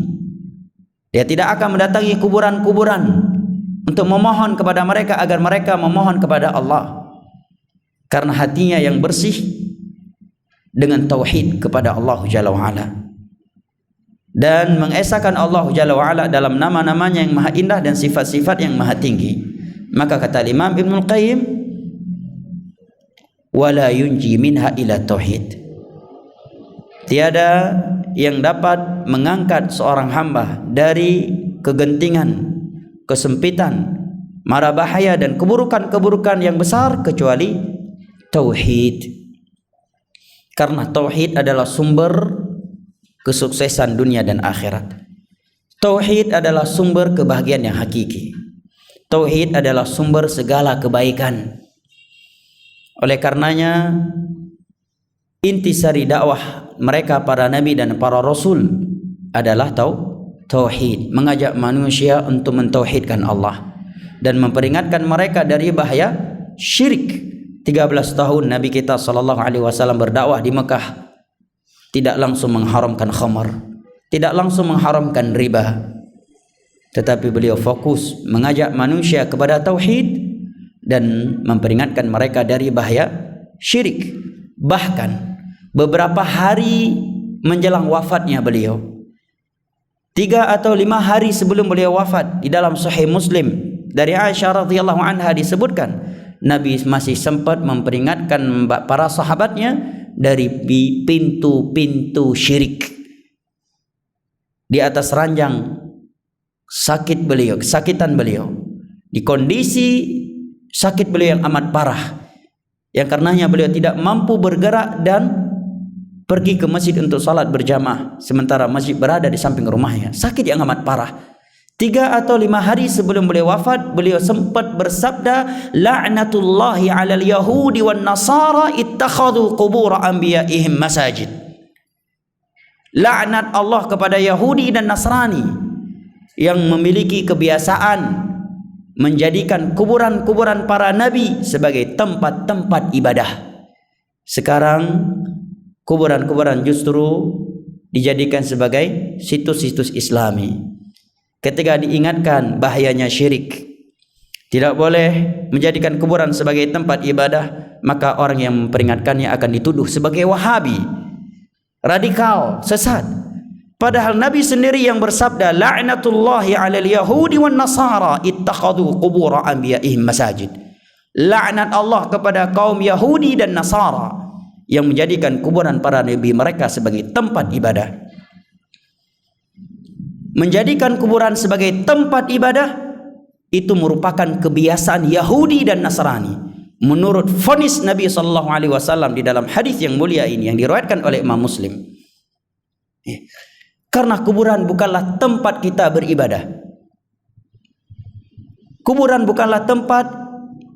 dia tidak akan mendatangi kuburan-kuburan untuk memohon kepada mereka agar mereka memohon kepada Allah, karena hatinya yang bersih dengan tauhid kepada Allah Jalla wa'ala, dan mengesahkan Allah Jalla wa'ala dalam nama-namanya yang maha indah dan sifat-sifat yang maha tinggi. Maka kata Imam Ibnul Qayyim, wala yunji minha ila tauhid, tiada yang dapat mengangkat seorang hamba dari kegentingan, kesempitan, mara bahaya dan keburukan-keburukan yang besar kecuali tauhid. Karena tauhid adalah sumber kesuksesan dunia dan akhirat. Tauhid adalah sumber kebahagiaan yang hakiki. Tauhid adalah sumber segala kebaikan. Oleh karenanya, intisari dakwah mereka para nabi dan para rasul adalah tauhid, mengajak manusia untuk mentauhidkan Allah dan memperingatkan mereka dari bahaya syirik. 13 tahun Nabi kita SAW berdakwah di Mekah, tidak langsung mengharamkan khamar, tidak langsung mengharamkan riba, tetapi beliau fokus mengajak manusia kepada tauhid dan memperingatkan mereka dari bahaya syirik. Bahkan beberapa hari menjelang wafatnya beliau, 3 atau 5 hari sebelum beliau wafat, di dalam Sahih Muslim dari Aisyah radhiyallahu anha disebutkan, Nabi masih sempat memperingatkan para sahabatnya dari pintu-pintu syirik. Di atas ranjang kesakitan beliau, di kondisi sakit beliau yang amat parah, yang karenanya beliau tidak mampu bergerak dan pergi ke masjid untuk salat berjamaah, sementara masjid berada di samping rumahnya. Sakit yang amat parah. 3 atau 5 hari sebelum beliau wafat, beliau sempat bersabda, la'natullahi 'alal yahudi wan nasara ittakhadhu qubur anbiya'ihim masajid. Laknat Allah kepada Yahudi dan Nasrani yang memiliki kebiasaan menjadikan kuburan-kuburan para nabi sebagai tempat-tempat ibadah. Sekarang kuburan-kuburan justru dijadikan sebagai situs-situs Islami. Ketika diingatkan bahayanya syirik, tidak boleh menjadikan kuburan sebagai tempat ibadah, maka orang yang memperingatkannya akan dituduh sebagai Wahabi, radikal, sesat. Padahal Nabi sendiri yang bersabda, la'natullahi 'alal yahudi wan nasara ittakhadhu qubur anbiya'ihim masajid. Laknat Allah kepada kaum Yahudi dan Nasara yang menjadikan kuburan para nabi mereka sebagai tempat ibadah. Menjadikan kuburan sebagai tempat ibadah itu merupakan kebiasaan Yahudi dan Nasrani, menurut vonis Nabi SAW di dalam hadis yang mulia ini yang diriwayatkan oleh Imam Muslim. Karena kuburan bukanlah tempat kita beribadah. Kuburan bukanlah tempat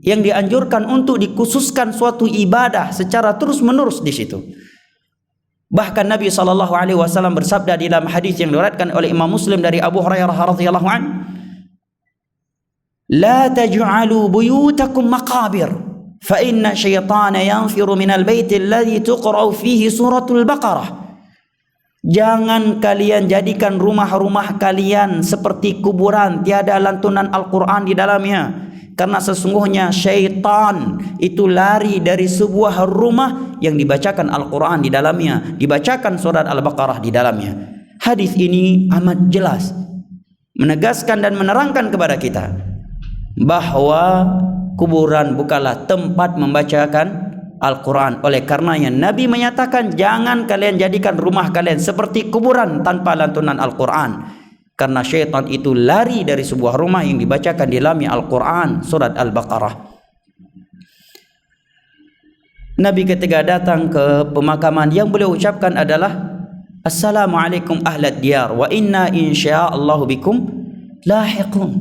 yang dianjurkan untuk dikhususkan suatu ibadah secara terus-menerus di situ. Bahkan Nabi SAW bersabda di dalam hadis yang diriwayatkan oleh Imam Muslim dari Abu Hurairah radhiyallahu anhu, la taj'alu buyutakum maqabir fa inna syaitana yanfiru minal baiti alladhi tuqra'u fihi suratul Baqarah. Jangan kalian jadikan rumah-rumah kalian seperti kuburan, tiada lantunan Al-Quran di dalamnya. Karena sesungguhnya syaitan itu lari dari sebuah rumah yang dibacakan Al-Quran di dalamnya, dibacakan surat Al-Baqarah di dalamnya. Hadis ini amat jelas menegaskan dan menerangkan kepada kita bahwa kuburan bukanlah tempat membacakan Al-Quran. Oleh karenanya Nabi menyatakan jangan kalian jadikan rumah kalian seperti kuburan tanpa lantunan Al-Quran. Karena syaitan itu lari dari sebuah rumah yang dibacakan di dalamnya Al-Quran, surat Al-Baqarah. Nabi ketika datang ke pemakaman, yang beliau ucapkan adalah Assalamualaikum ahlad diyar wa inna insya'allahu bikum lahiqun.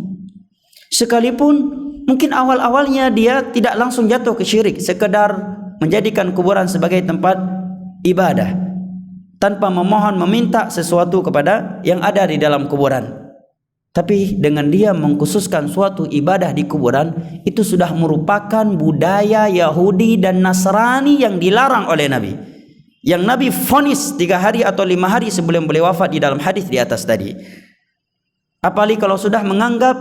Sekalipun mungkin awal-awalnya dia tidak langsung jatuh ke syirik, sekedar menjadikan kuburan sebagai tempat ibadah tanpa memohon meminta sesuatu kepada yang ada di dalam kuburan. Tapi dengan dia mengkhususkan suatu ibadah di kuburan, itu sudah merupakan budaya Yahudi dan Nasrani yang dilarang oleh Nabi, yang Nabi vonis 3 hari atau 5 hari sebelum beliau wafat di dalam hadis di atas tadi. Apalagi kalau sudah menganggap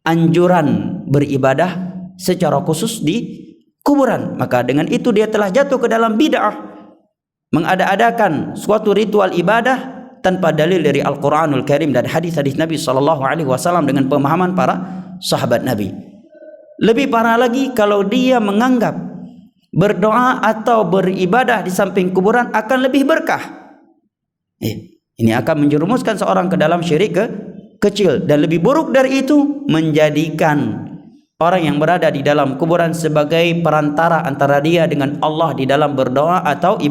anjuran beribadah secara khusus di kuburan, maka dengan itu dia telah jatuh ke dalam bid'ah, mengada-adakan suatu ritual ibadah tanpa dalil dari Al-Quranul Karim dan hadis-hadis Nabi SAW dengan pemahaman para sahabat Nabi. Lebih parah lagi kalau dia menganggap berdoa atau beribadah di samping kuburan akan lebih berkah. Ini akan menjerumuskan seorang ke dalam syirik kecil, dan lebih buruk dari itu menjadikan orang yang berada di dalam kuburan sebagai perantara antara dia dengan Allah di dalam berdoa atau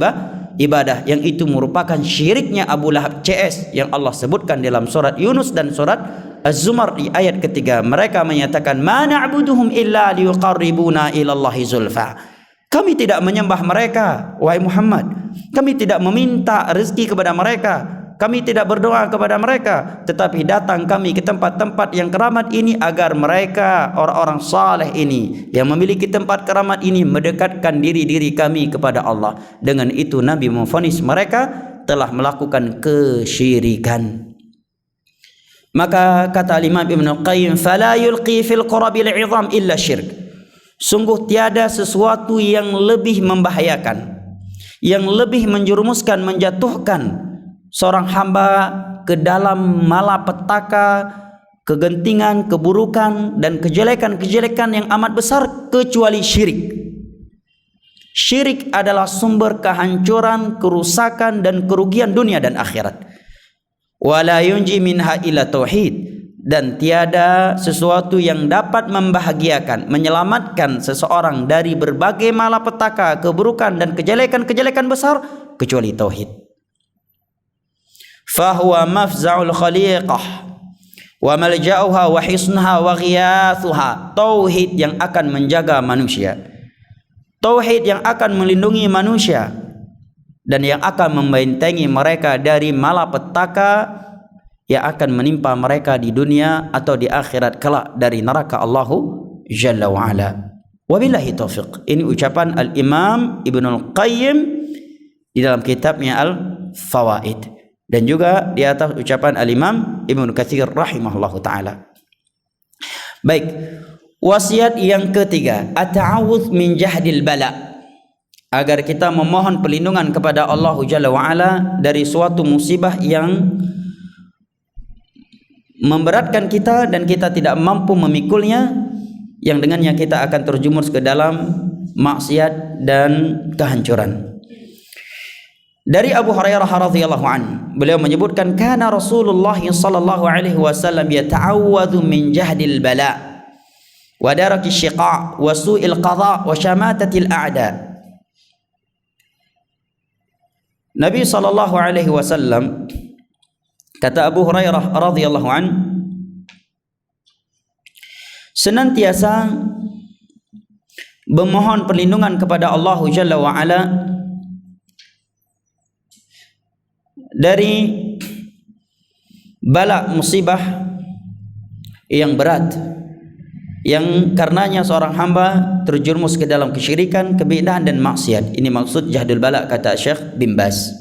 ibadah, yang itu merupakan syiriknya Abu Lahab CS yang Allah sebutkan dalam surat Yunus dan surat Az-Zumar di ayat ketiga. Mereka menyatakan ma na'buduhum illa liyuqarribuna ilallahi zulfa. Kami tidak menyembah mereka, wahai Muhammad. Kami tidak meminta rezeki kepada mereka, kami tidak berdoa kepada mereka, tetapi datang kami ke tempat-tempat yang keramat ini agar mereka, orang-orang saleh ini yang memiliki tempat keramat ini, mendekatkan diri kami kepada Allah. Dengan itu Nabi memvonis mereka telah melakukan kesyirikan. Maka kata Imam Ibnu Qayyim, fala yulqi fil qurabil 'idham illa syirk. Sungguh tiada sesuatu yang lebih membahayakan, yang lebih menjerumuskan, menjatuhkan seorang hamba ke dalam malapetaka, kegentingan, keburukan dan kejelekan-kejelekan yang amat besar kecuali syirik. Syirik adalah sumber kehancuran, kerusakan dan kerugian dunia dan akhirat. Wala yunji minha illa tauhid. Dan tiada sesuatu yang dapat membahagiakan, menyelamatkan seseorang dari berbagai malapetaka, keburukan dan kejelekan-kejelekan besar kecuali tauhid. Fahuwa mafza'ul khaliqah wa malja'uha wa hisnaha wa ghiyathuha. Tauhid yang akan menjaga manusia, tauhid yang akan melindungi manusia dan yang akan membentengi mereka dari malapetaka yang akan menimpa mereka di dunia atau di akhirat kelak dari neraka Allahu Jalla wa Ala. Wabillahi taufiq. Ini ucapan Al-Imam Ibnul Qayyim di dalam kitabnya Al-Fawaid, dan juga di atas ucapan Al-Imam Ibnu Katsir rahimahullahu taala. Baik, wasiat yang ketiga, at-ta'awudz min jahdil bala, agar kita memohon perlindungan kepada Allah Jalla wa Ala dari suatu musibah yang memberatkan kita dan kita tidak mampu memikulnya, yang dengannya kita akan terjumus ke dalam maksiat dan kehancuran. Dari Abu Hurairah radhiyallahu anhu, beliau menyebutkan kana Rasulullah sallallahu alaihi wasallam yata'awwadhu min jahdil bala wa daraki syiqa wa su'il qada wa syamatatil a'da. Nabi sallallahu alaihi wasallam, kata Abu Hurairah radhiyallahu an, senantiasa memohon perlindungan kepada Allah Jalla wa Ala dari bala musibah yang berat, yang karenanya seorang hamba terjerumus ke dalam kesyirikan, kebid'ahan dan maksiat. Ini maksud jahdul bala, kata Syekh bin Baz.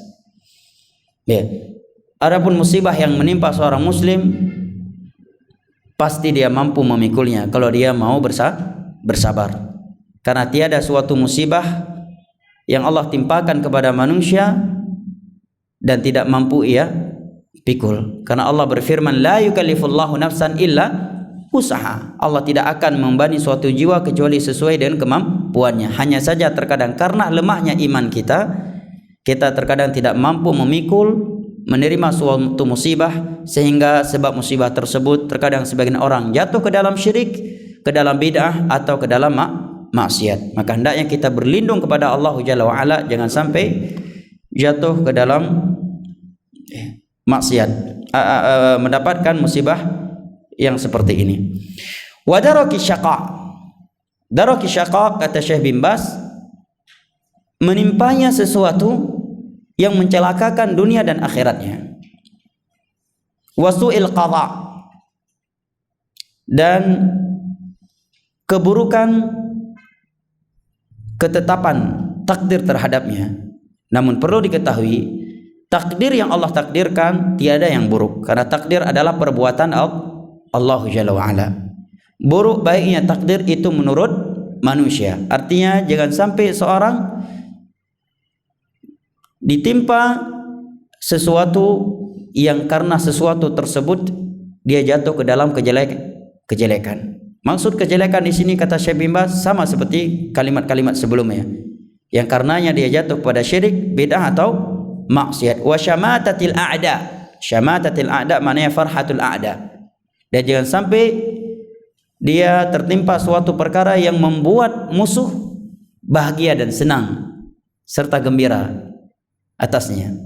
Ya. Adapun musibah yang menimpa seorang muslim, pasti dia mampu memikulnya kalau dia mau bersabar. Karena tiada suatu musibah yang Allah timpakan kepada manusia dan tidak mampu ia pikul. Karena Allah berfirman, la yukallifullahu nafsan illa usaha. Allah tidak akan membebani suatu jiwa kecuali sesuai dengan kemampuannya. Hanya saja terkadang karena lemahnya iman kita terkadang tidak mampu memikul menerima suatu musibah, sehingga sebab musibah tersebut terkadang sebagian orang jatuh ke dalam syirik, ke dalam bid'ah, atau ke dalam maksiat. Maka hendaknya kita berlindung kepada Allah Jalla wa'ala, jangan sampai jatuh ke dalam maksiat, mendapatkan musibah yang seperti ini. Wa daraki syaqa. Daraki syaqa, kata Syekh bin Baz, menimpanya sesuatu yang mencelakakan dunia dan akhiratnya. Wasu'il qadha, dan keburukan ketetapan takdir terhadapnya. Namun perlu diketahui, takdir yang Allah takdirkan tiada yang buruk, karena takdir adalah perbuatan Allah Jalla wa'ala. Buruk baiknya takdir itu menurut manusia. Artinya jangan sampai seorang ditimpa sesuatu yang karena sesuatu tersebut dia jatuh ke dalam kejelekan. Maksud kejelekan di sini, kata Syekh bin Baz, sama seperti kalimat-kalimat sebelumnya, yang karenanya dia jatuh pada syirik, bid'ah, atau maksiat. Wa syamatatil a'da. Syamatatil a'da maknanya farhatul a'da. Dan jangan sampai dia tertimpa suatu perkara yang membuat musuh bahagia dan senang serta gembira atasnya.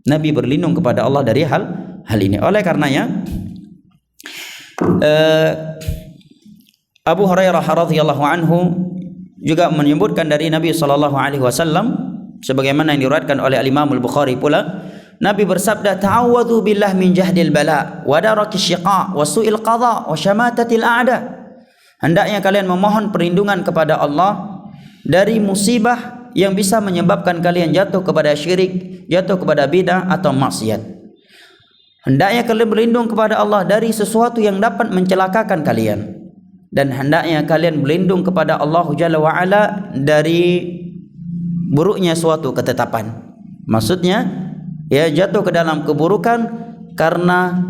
Nabi berlindung kepada Allah dari hal ini. Oleh karenanya Abu Hurairah radhiyallahu anhu juga menyebutkan dari Nabi sallallahu alaihi wasallam, sebagaimana yang diriwayatkan oleh Al-Imam Al-Bukhari pula, Nabi bersabda, ta'awwadhu billah min jahdil bala wa daraki syiqa wa su'il qadha wa syamatatil a'da. Hendaknya kalian memohon perlindungan kepada Allah dari musibah yang bisa menyebabkan kalian jatuh kepada syirik, jatuh kepada bid'ah atau maksiat. Hendaknya kalian berlindung kepada Allah dari sesuatu yang dapat mencelakakan kalian, dan hendaknya kalian berlindung kepada Allah Jalla wa'ala dari buruknya suatu ketetapan. Maksudnya ya, jatuh ke dalam keburukan karena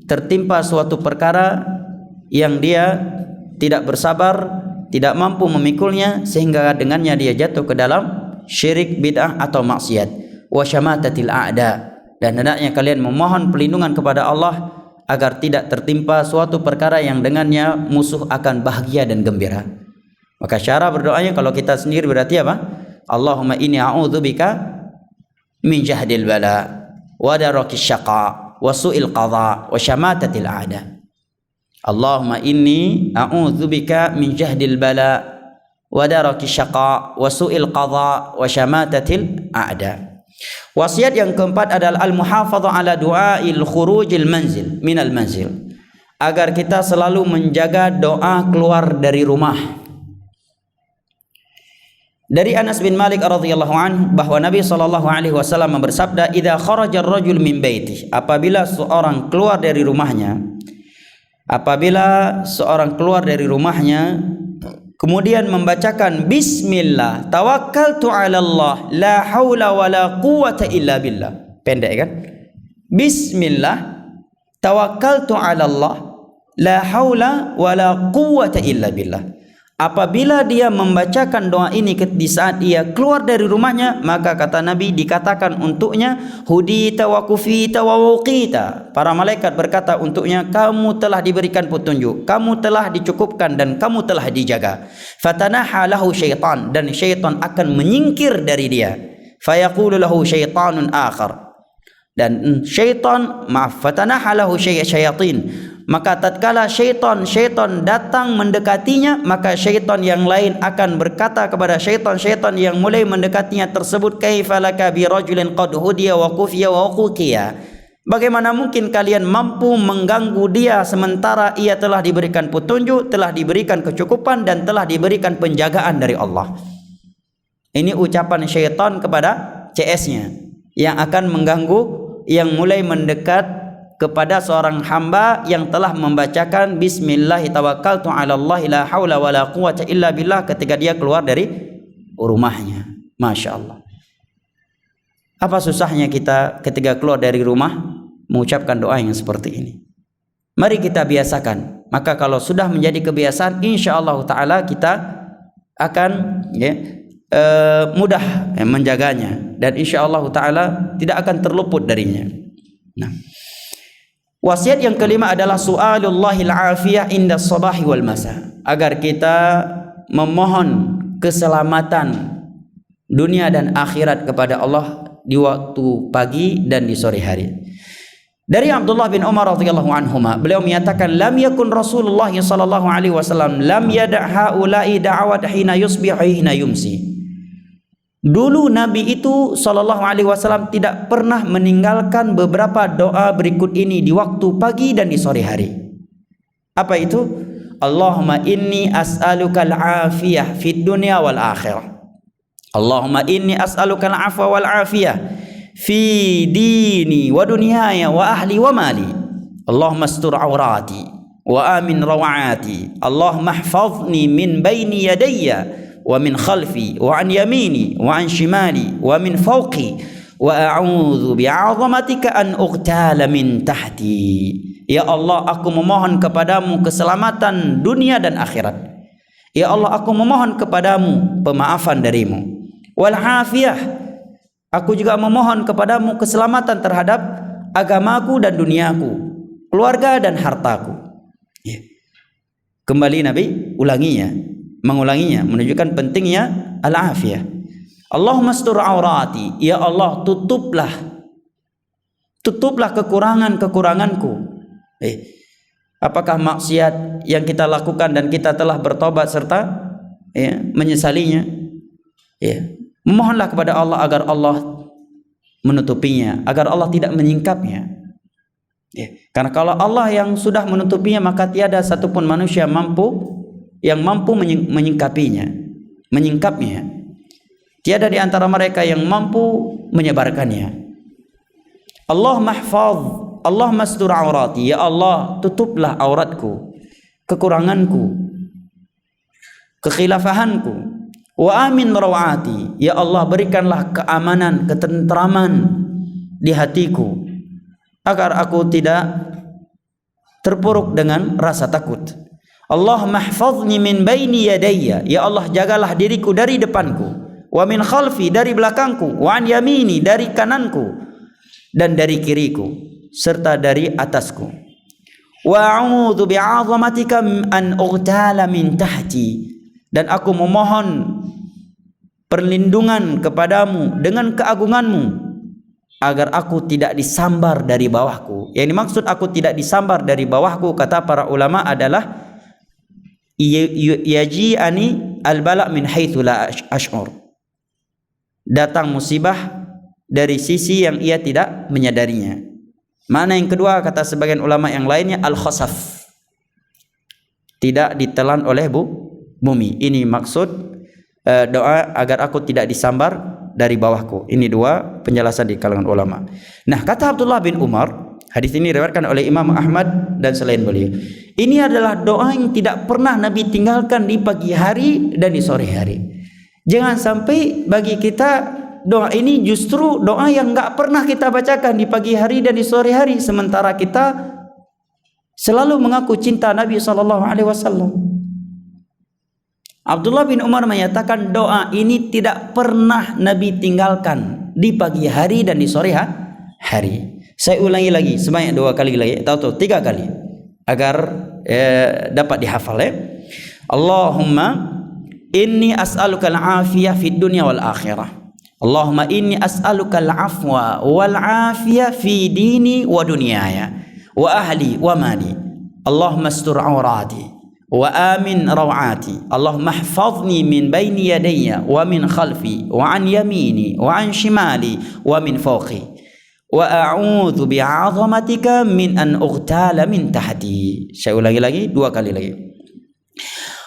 tertimpa suatu perkara yang dia tidak bersabar, tidak mampu memikulnya, sehingga dengannya dia jatuh ke dalam syirik, bid'ah atau maksiat. Wa syamatatil a'da, dan hendaknya kalian memohon perlindungan kepada Allah agar tidak tertimpa suatu perkara yang dengannya musuh akan bahagia dan gembira. Maka cara berdoanya kalau kita sendiri berarti apa? Allahumma inni a'udzubika min jahdil bala wa daraki syaqa wa su'il qadha wa syamatatil a'da. Allahumma inni a'udzubika min jahdil bala wa daraki syaqa wa su'il qadha wa syamatatil a'da. Wasiat yang keempat adalah al-muhafadzah ala du'ail khurujil manzil minal manzil, agar kita selalu menjaga doa keluar dari rumah. Dari Anas bin Malik radhiyallahu anhu bahwa Nabi sallallahu alaihi wasallam bersabda, "Idza kharaja ar-rajul min baitihi," apabila seorang keluar dari rumahnya, kemudian membacakan bismillah tawakkaltu 'ala Allah la haula wala quwwata illa billah. Pendek kan? Bismillah tawakkaltu 'ala Allah la haula wala quwwata illa billah. Apabila dia membacakan doa ini di saat dia keluar dari rumahnya, maka kata Nabi dikatakan untuknya hudita wa kufita wa waqita. Para malaikat berkata untuknya, kamu telah diberikan petunjuk, kamu telah dicukupkan, dan kamu telah dijaga. Fatanaha lahu syaitan, dan syaitan akan menyingkir dari dia. Fayaqulu lahu syaitanun akhar, dan syaitan fatanaha lahu syayatin, maka tatkala syaitan datang mendekatinya, maka syaitan yang lain akan berkata kepada syaitan yang mulai mendekatinya tersebut, kaifa laka bi rajulin qad hudiya wa kufiya wa uqiya, bagaimana mungkin kalian mampu mengganggu dia sementara ia telah diberikan petunjuk, telah diberikan kecukupan, dan telah diberikan penjagaan dari Allah. Ini ucapan syaitan kepada CS-nya yang akan mengganggu, yang mulai mendekat kepada seorang hamba yang telah membacakan bismillah tawakkaltu 'ala Allah la haula wala quwwata illa billah ketika dia keluar dari rumahnya. Masya Allah. Apa susahnya kita ketika keluar dari rumah mengucapkan doa yang seperti ini? Mari kita biasakan. Maka kalau sudah menjadi kebiasaan, insya Allah ta'ala kita akan mudah menjaganya, dan insyaallah taala tidak akan terluput darinya. Nah, wasiat yang kelima adalah su'alullahil afiyah inda sabahi wal masa, agar kita memohon keselamatan dunia dan akhirat kepada Allah di waktu pagi dan di sore hari. Dari Abdullah bin Umar radhiyallahu anhuma, beliau menyatakan, lam yakun Rasulullah sallallahu alaihi wasallam lam yada' haula'i da'awat hina yusbih hina yumsi. Dulu Nabi itu sallallahu alaihi wasallam tidak pernah meninggalkan beberapa doa berikut ini di waktu pagi dan di sore hari. Apa itu? Allahumma inni as'aluka al-afiyah fid dunya wal akhirah. Allahumma inni as'aluka al-afwa wal afiyah fi dini wa dunyaya wa ahli wa mali. Allahumma astur awrati wa amin rawati. Allahumma ihfazni min baini yadayya wa min khalfi wa an yamini wa an shimali wa min fawqi wa a'udzu bi'azamatika an uqtala min tahti. Ya Allah, aku memohon kepadamu keselamatan dunia dan akhirat. Ya Allah, aku memohon kepadamu pemaafan darimu. Wal afiyah, aku juga memohon kepadamu keselamatan terhadap agamaku dan duniaku, keluarga dan hartaku. Kembali Nabi mengulanginya, menunjukkan pentingnya al-afiyah. Allahumma astur aurati, ya Allah, tutuplah kekuranganku. Apakah maksiat yang kita lakukan dan kita telah bertobat serta menyesalinya? Memohonlah kepada Allah agar Allah menutupinya, agar Allah tidak menyingkapnya. Karena kalau Allah yang sudah menutupinya, maka tiada satupun manusia yang mampu menyingkapnya. Tiada di antara mereka yang mampu menyebarkannya. Allahumma astur aurati, ya Allah, tutuplah auratku, kekuranganku, kekhilafahanku. Wa amin rawati, ya Allah, berikanlah keamanan, ketentraman di hatiku, agar aku tidak terpuruk dengan rasa takut. Allahumma ihfazni min baini yadayya, ya Allah, jagalah diriku dari depanku, wa min khalfi, dari belakangku, wa an yamini, dari kananku, dan dari kiriku, serta dari atasku. Wa a'udzu bi'azamatika an ughtala min tahti, dan aku memohon perlindungan kepadamu dengan keagunganmu, agar aku tidak disambar dari bawahku. Yang dimaksud aku tidak disambar dari bawahku, kata para ulama, adalah yaji'ani al-bala' min haitsu la ash'ur, datang musibah dari sisi yang ia tidak menyadarinya. Mana yang kedua, kata sebagian ulama yang lainnya, al-khasaf, tidak ditelan oleh bumi. Ini maksud doa agar aku tidak disambar dari bawahku. Ini dua penjelasan di kalangan ulama. Nah, kata Abdullah bin Umar, hadis ini diriwayatkan oleh Imam Ahmad dan selain beliau, ini adalah doa yang tidak pernah Nabi tinggalkan di pagi hari dan di sore hari. Jangan sampai bagi kita doa ini justru doa yang nggak pernah kita bacakan di pagi hari dan di sore hari, sementara kita selalu mengaku cinta Nabi SAW. Abdullah bin Umar menyatakan doa ini tidak pernah Nabi tinggalkan di pagi hari dan di sore hari. Saya ulangi lagi sebanyak 2 kali lagi atau 3 kali agar dapat dihafal ya. Allahumma inni as'aluka al-afiyah fid dunya wal akhirah. Allahumma inni as'aluka al-afwa wal afiyah fi dini wa dunyaya wa ahli wa mali. Allahumma astur aurati wa amin rawati. Allahumma ihfazni min baini yadayya wa min khalfi wa an yamini wa an shimali wa min fawqi wa a'udzu bi'azamatika min an ughtala min tahti. Saya ulangi lagi 2 kali lagi.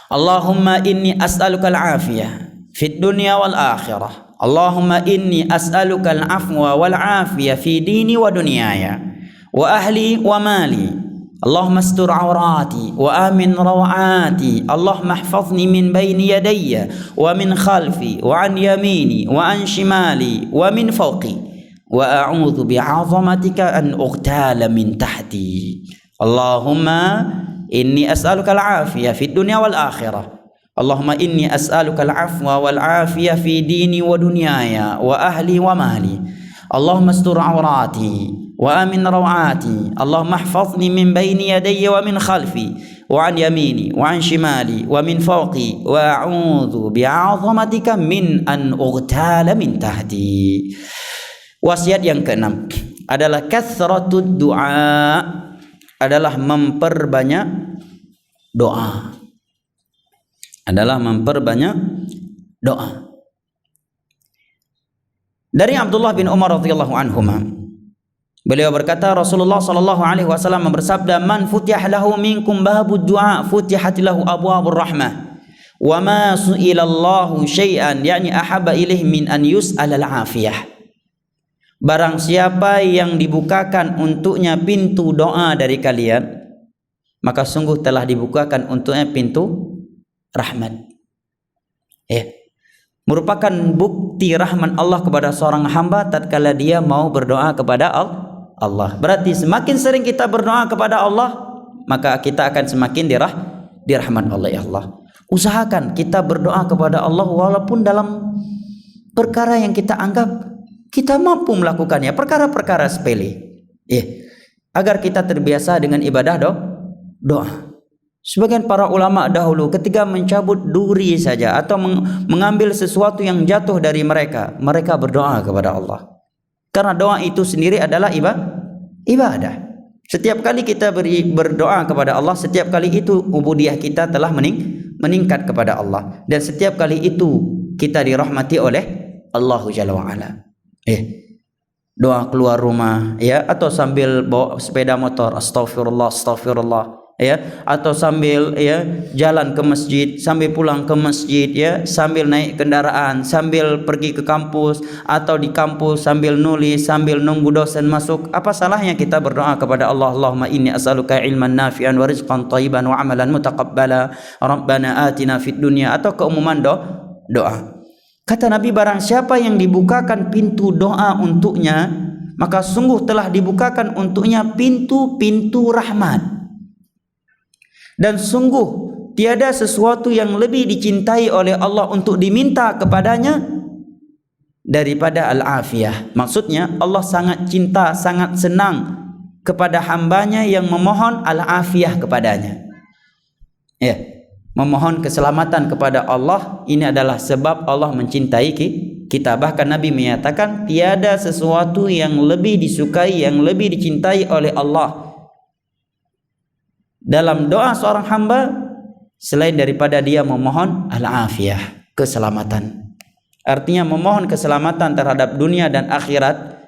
Allahumma inni as'aluka al-afiyah fid dunya wal akhirah. Allahumma inni as'aluka al-afwa wal afiyah fi dini wa dunyaya wa ahli wa mali. Allahumma astur aurati wa amin rawati. Allahumma ihfazni min baini yadayya wa min khalfi wa an yamini wa an shimali wa min fawqi wa a'udzu bi'azamatika an ughtala min tahti. Allahumma inni as'aluka al-afiyah fid dunya wal akhirah Allahumma inni as'aluka al-afwa wal afiyah fi dini wa dunyaya wa ahli wa mali. Allahumma astur awrati wa amin rawati. Allahumma ihfazni min bayni yadayya wa min khalfi wa an yamini wa an shimali wa min fawqi wa a'udzu bi'azamatika min an ughtala min tahti. Wasiat yang keenam adalah kathratud du'a, adalah memperbanyak doa. Adalah memperbanyak doa. Dari Abdullah bin Umar radhiyallahu anhuma, beliau berkata, Rasulullah sallallahu alaihi wasallam bersabda, man futih lahu minkum babud du'a futihat lahu abwabur rahmah wa ma su'ila Allahu syai'an yani ahabba ilaih min an yus'al al-afiyah. Barang siapa yang dibukakan untuknya pintu doa dari kalian, maka sungguh telah dibukakan untuknya pintu rahmat. Merupakan bukti rahmat Allah kepada seorang hamba tatkala dia mau berdoa kepada Allah. Berarti semakin sering kita berdoa kepada Allah, maka kita akan semakin dirahmat Allah. Ya Allah, usahakan kita berdoa kepada Allah walaupun dalam perkara yang kita anggap kita mampu melakukannya, perkara-perkara sepele, agar kita terbiasa dengan ibadah doa. Sebagian para ulama dahulu ketika mencabut duri saja atau mengambil sesuatu yang jatuh dari mereka, mereka berdoa kepada Allah. Karena doa itu sendiri adalah ibadah. Setiap kali kita berdoa kepada Allah, setiap kali itu ubudiyah kita telah meningkat kepada Allah. Dan setiap kali itu kita dirahmati oleh Allah Jalla wa'ala. Doa keluar rumah, atau sambil bawa sepeda motor, astaghfirullah, astaghfirullah, atau sambil jalan ke masjid, sambil pulang ke masjid, sambil naik kendaraan, sambil pergi ke kampus, atau di kampus sambil nulis, sambil nunggu dosen masuk. Apa salahnya kita berdoa kepada Allah? Allahumma inni as'aluka ilman nafi'an wa rizqan thayyiban wa amalan mutaqabbala rabbana atina fid dunya, atau keumuman doa. Kata Nabi, barang siapa yang dibukakan pintu doa untuknya, maka sungguh telah dibukakan untuknya pintu-pintu rahmat. Dan sungguh tiada sesuatu yang lebih dicintai oleh Allah untuk diminta kepadanya daripada al-afiyah. Maksudnya Allah sangat cinta, sangat senang kepada hambanya yang memohon al-afiyah kepadanya. Memohon keselamatan kepada Allah, ini adalah sebab Allah mencintai kita. Bahkan Nabi menyatakan tiada sesuatu yang lebih disukai, yang lebih dicintai oleh Allah dalam doa seorang hamba selain daripada dia memohon al-afiyah, keselamatan. Artinya memohon keselamatan terhadap dunia dan akhirat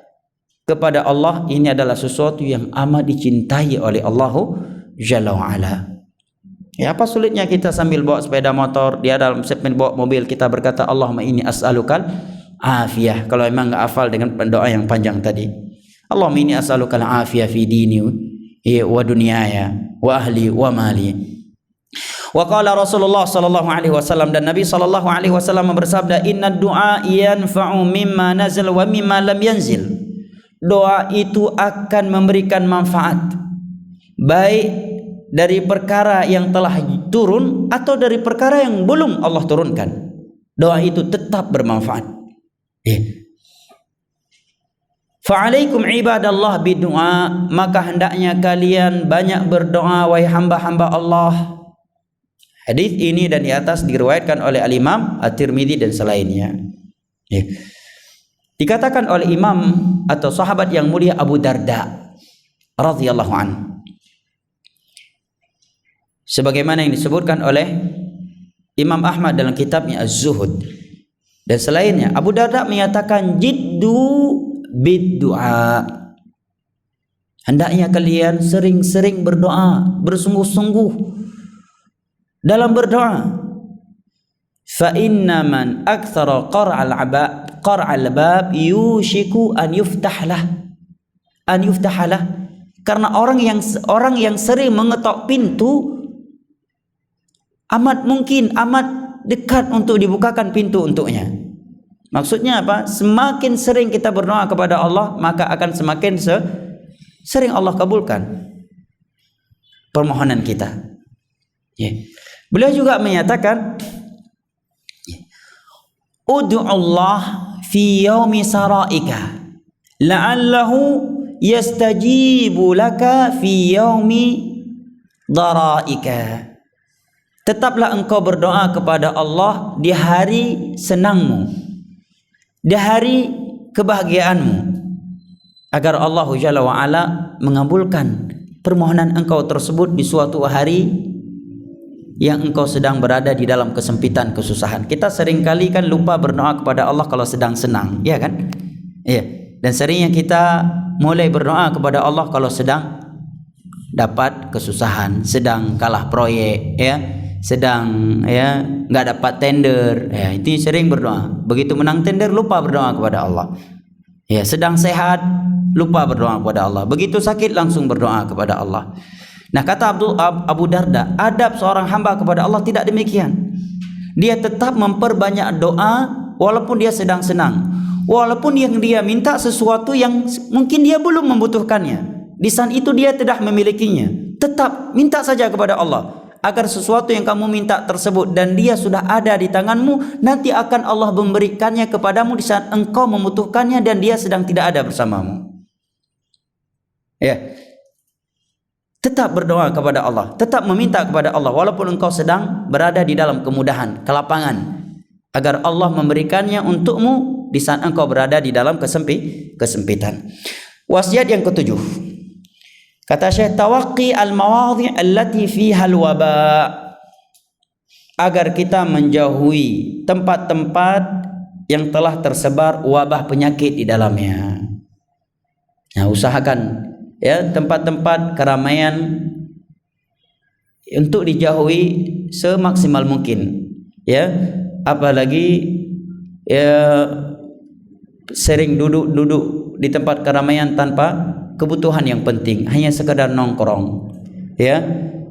kepada Allah, ini adalah sesuatu yang amat dicintai oleh Allah Jalla wa'ala. Apa sulitnya kita sambil bawa sepeda motor, dia dalam segmen bawa mobil, kita berkata Allahumma inni as'alukal afiyah. Kalau memang enggak hafal dengan doa yang panjang tadi, Allahumma inni as'alukal afiyah fi dini wa dunyaya wa ahli wa mali. Wa qala Rasulullah sallallahu alaihi wasallam, dan Nabi sallallahu alaihi wasallam bersabda, inna du'a yanfa'u mimma nazal wa mimma lam yanzil. Doa itu akan memberikan manfaat baik dari perkara yang telah turun atau dari perkara yang belum Allah turunkan. Doa itu tetap bermanfaat. Fa'alaikum ibadallah bidu'a, maka hendaknya kalian banyak berdoa wahai hamba-hamba Allah. Hadis ini dan di atas diriwayatkan oleh Al-Imam At-Tirmidzi dan selainnya. Dikatakan oleh imam atau sahabat yang mulia Abu Darda radhiyallahu anhu, sebagaimana yang disebutkan oleh Imam Ahmad dalam kitabnya Az-Zuhud dan selainnya, Abu Darda menyatakan jiddu bid-du'a, hendaknya kalian sering-sering berdoa, bersungguh-sungguh dalam berdoa. Fa inna man aktsara qara'al bab yushiku an yuftahlah, karena orang yang sering mengetok pintu amat mungkin, amat dekat untuk dibukakan pintu untuknya. Maksudnya apa? Semakin sering kita berdoa kepada Allah, maka akan semakin sering Allah kabulkan permohonan kita. Beliau juga menyatakan ud'u Allah fi yaumi saraika la'allahu yastajibu laka fi yaumi daraika. Tetaplah engkau berdoa kepada Allah di hari senangmu, di hari kebahagiaanmu, agar Allah Jalla wa'ala mengabulkan permohonan engkau tersebut di suatu hari yang engkau sedang berada di dalam kesempitan, kesusahan. Kita seringkali kan lupa berdoa kepada Allah kalau sedang senang, ya kan? Iya. Dan seringnya kita mulai berdoa kepada Allah kalau sedang dapat kesusahan, sedang kalah proyek, ya, sedang ya nggak dapat tender, ya, itu sering berdoa. Begitu menang tender lupa berdoa kepada Allah. Ya, sedang sehat lupa berdoa kepada Allah. Begitu sakit langsung berdoa kepada Allah. Nah, kata Abu Darda, adab seorang hamba kepada Allah tidak demikian. Dia tetap memperbanyak doa walaupun dia sedang senang, walaupun yang dia minta sesuatu yang mungkin dia belum membutuhkannya. Di saat itu dia tidak memilikinya. Tetap minta saja kepada Allah, agar sesuatu yang kamu minta tersebut dan dia sudah ada di tanganmu, nanti akan Allah memberikannya kepadamu di saat engkau membutuhkannya dan dia sedang tidak ada bersamamu. Ya. Tetap berdoa kepada Allah, tetap meminta kepada Allah walaupun engkau sedang berada di dalam kemudahan, kelapangan, agar Allah memberikannya untukmu di saat engkau berada di dalam kesempitan. Wasiat yang ketujuh. Kata Syekh, tawaqqi al-mawadhi' allati fiha al-waba, agar kita menjauhi tempat-tempat yang telah tersebar wabah penyakit di dalamnya. Nah, usahakan ya tempat-tempat keramaian untuk dijauhi semaksimal mungkin, ya, apalagi ya sering duduk di tempat keramaian tanpa kebutuhan yang penting, hanya sekedar nongkrong, ya,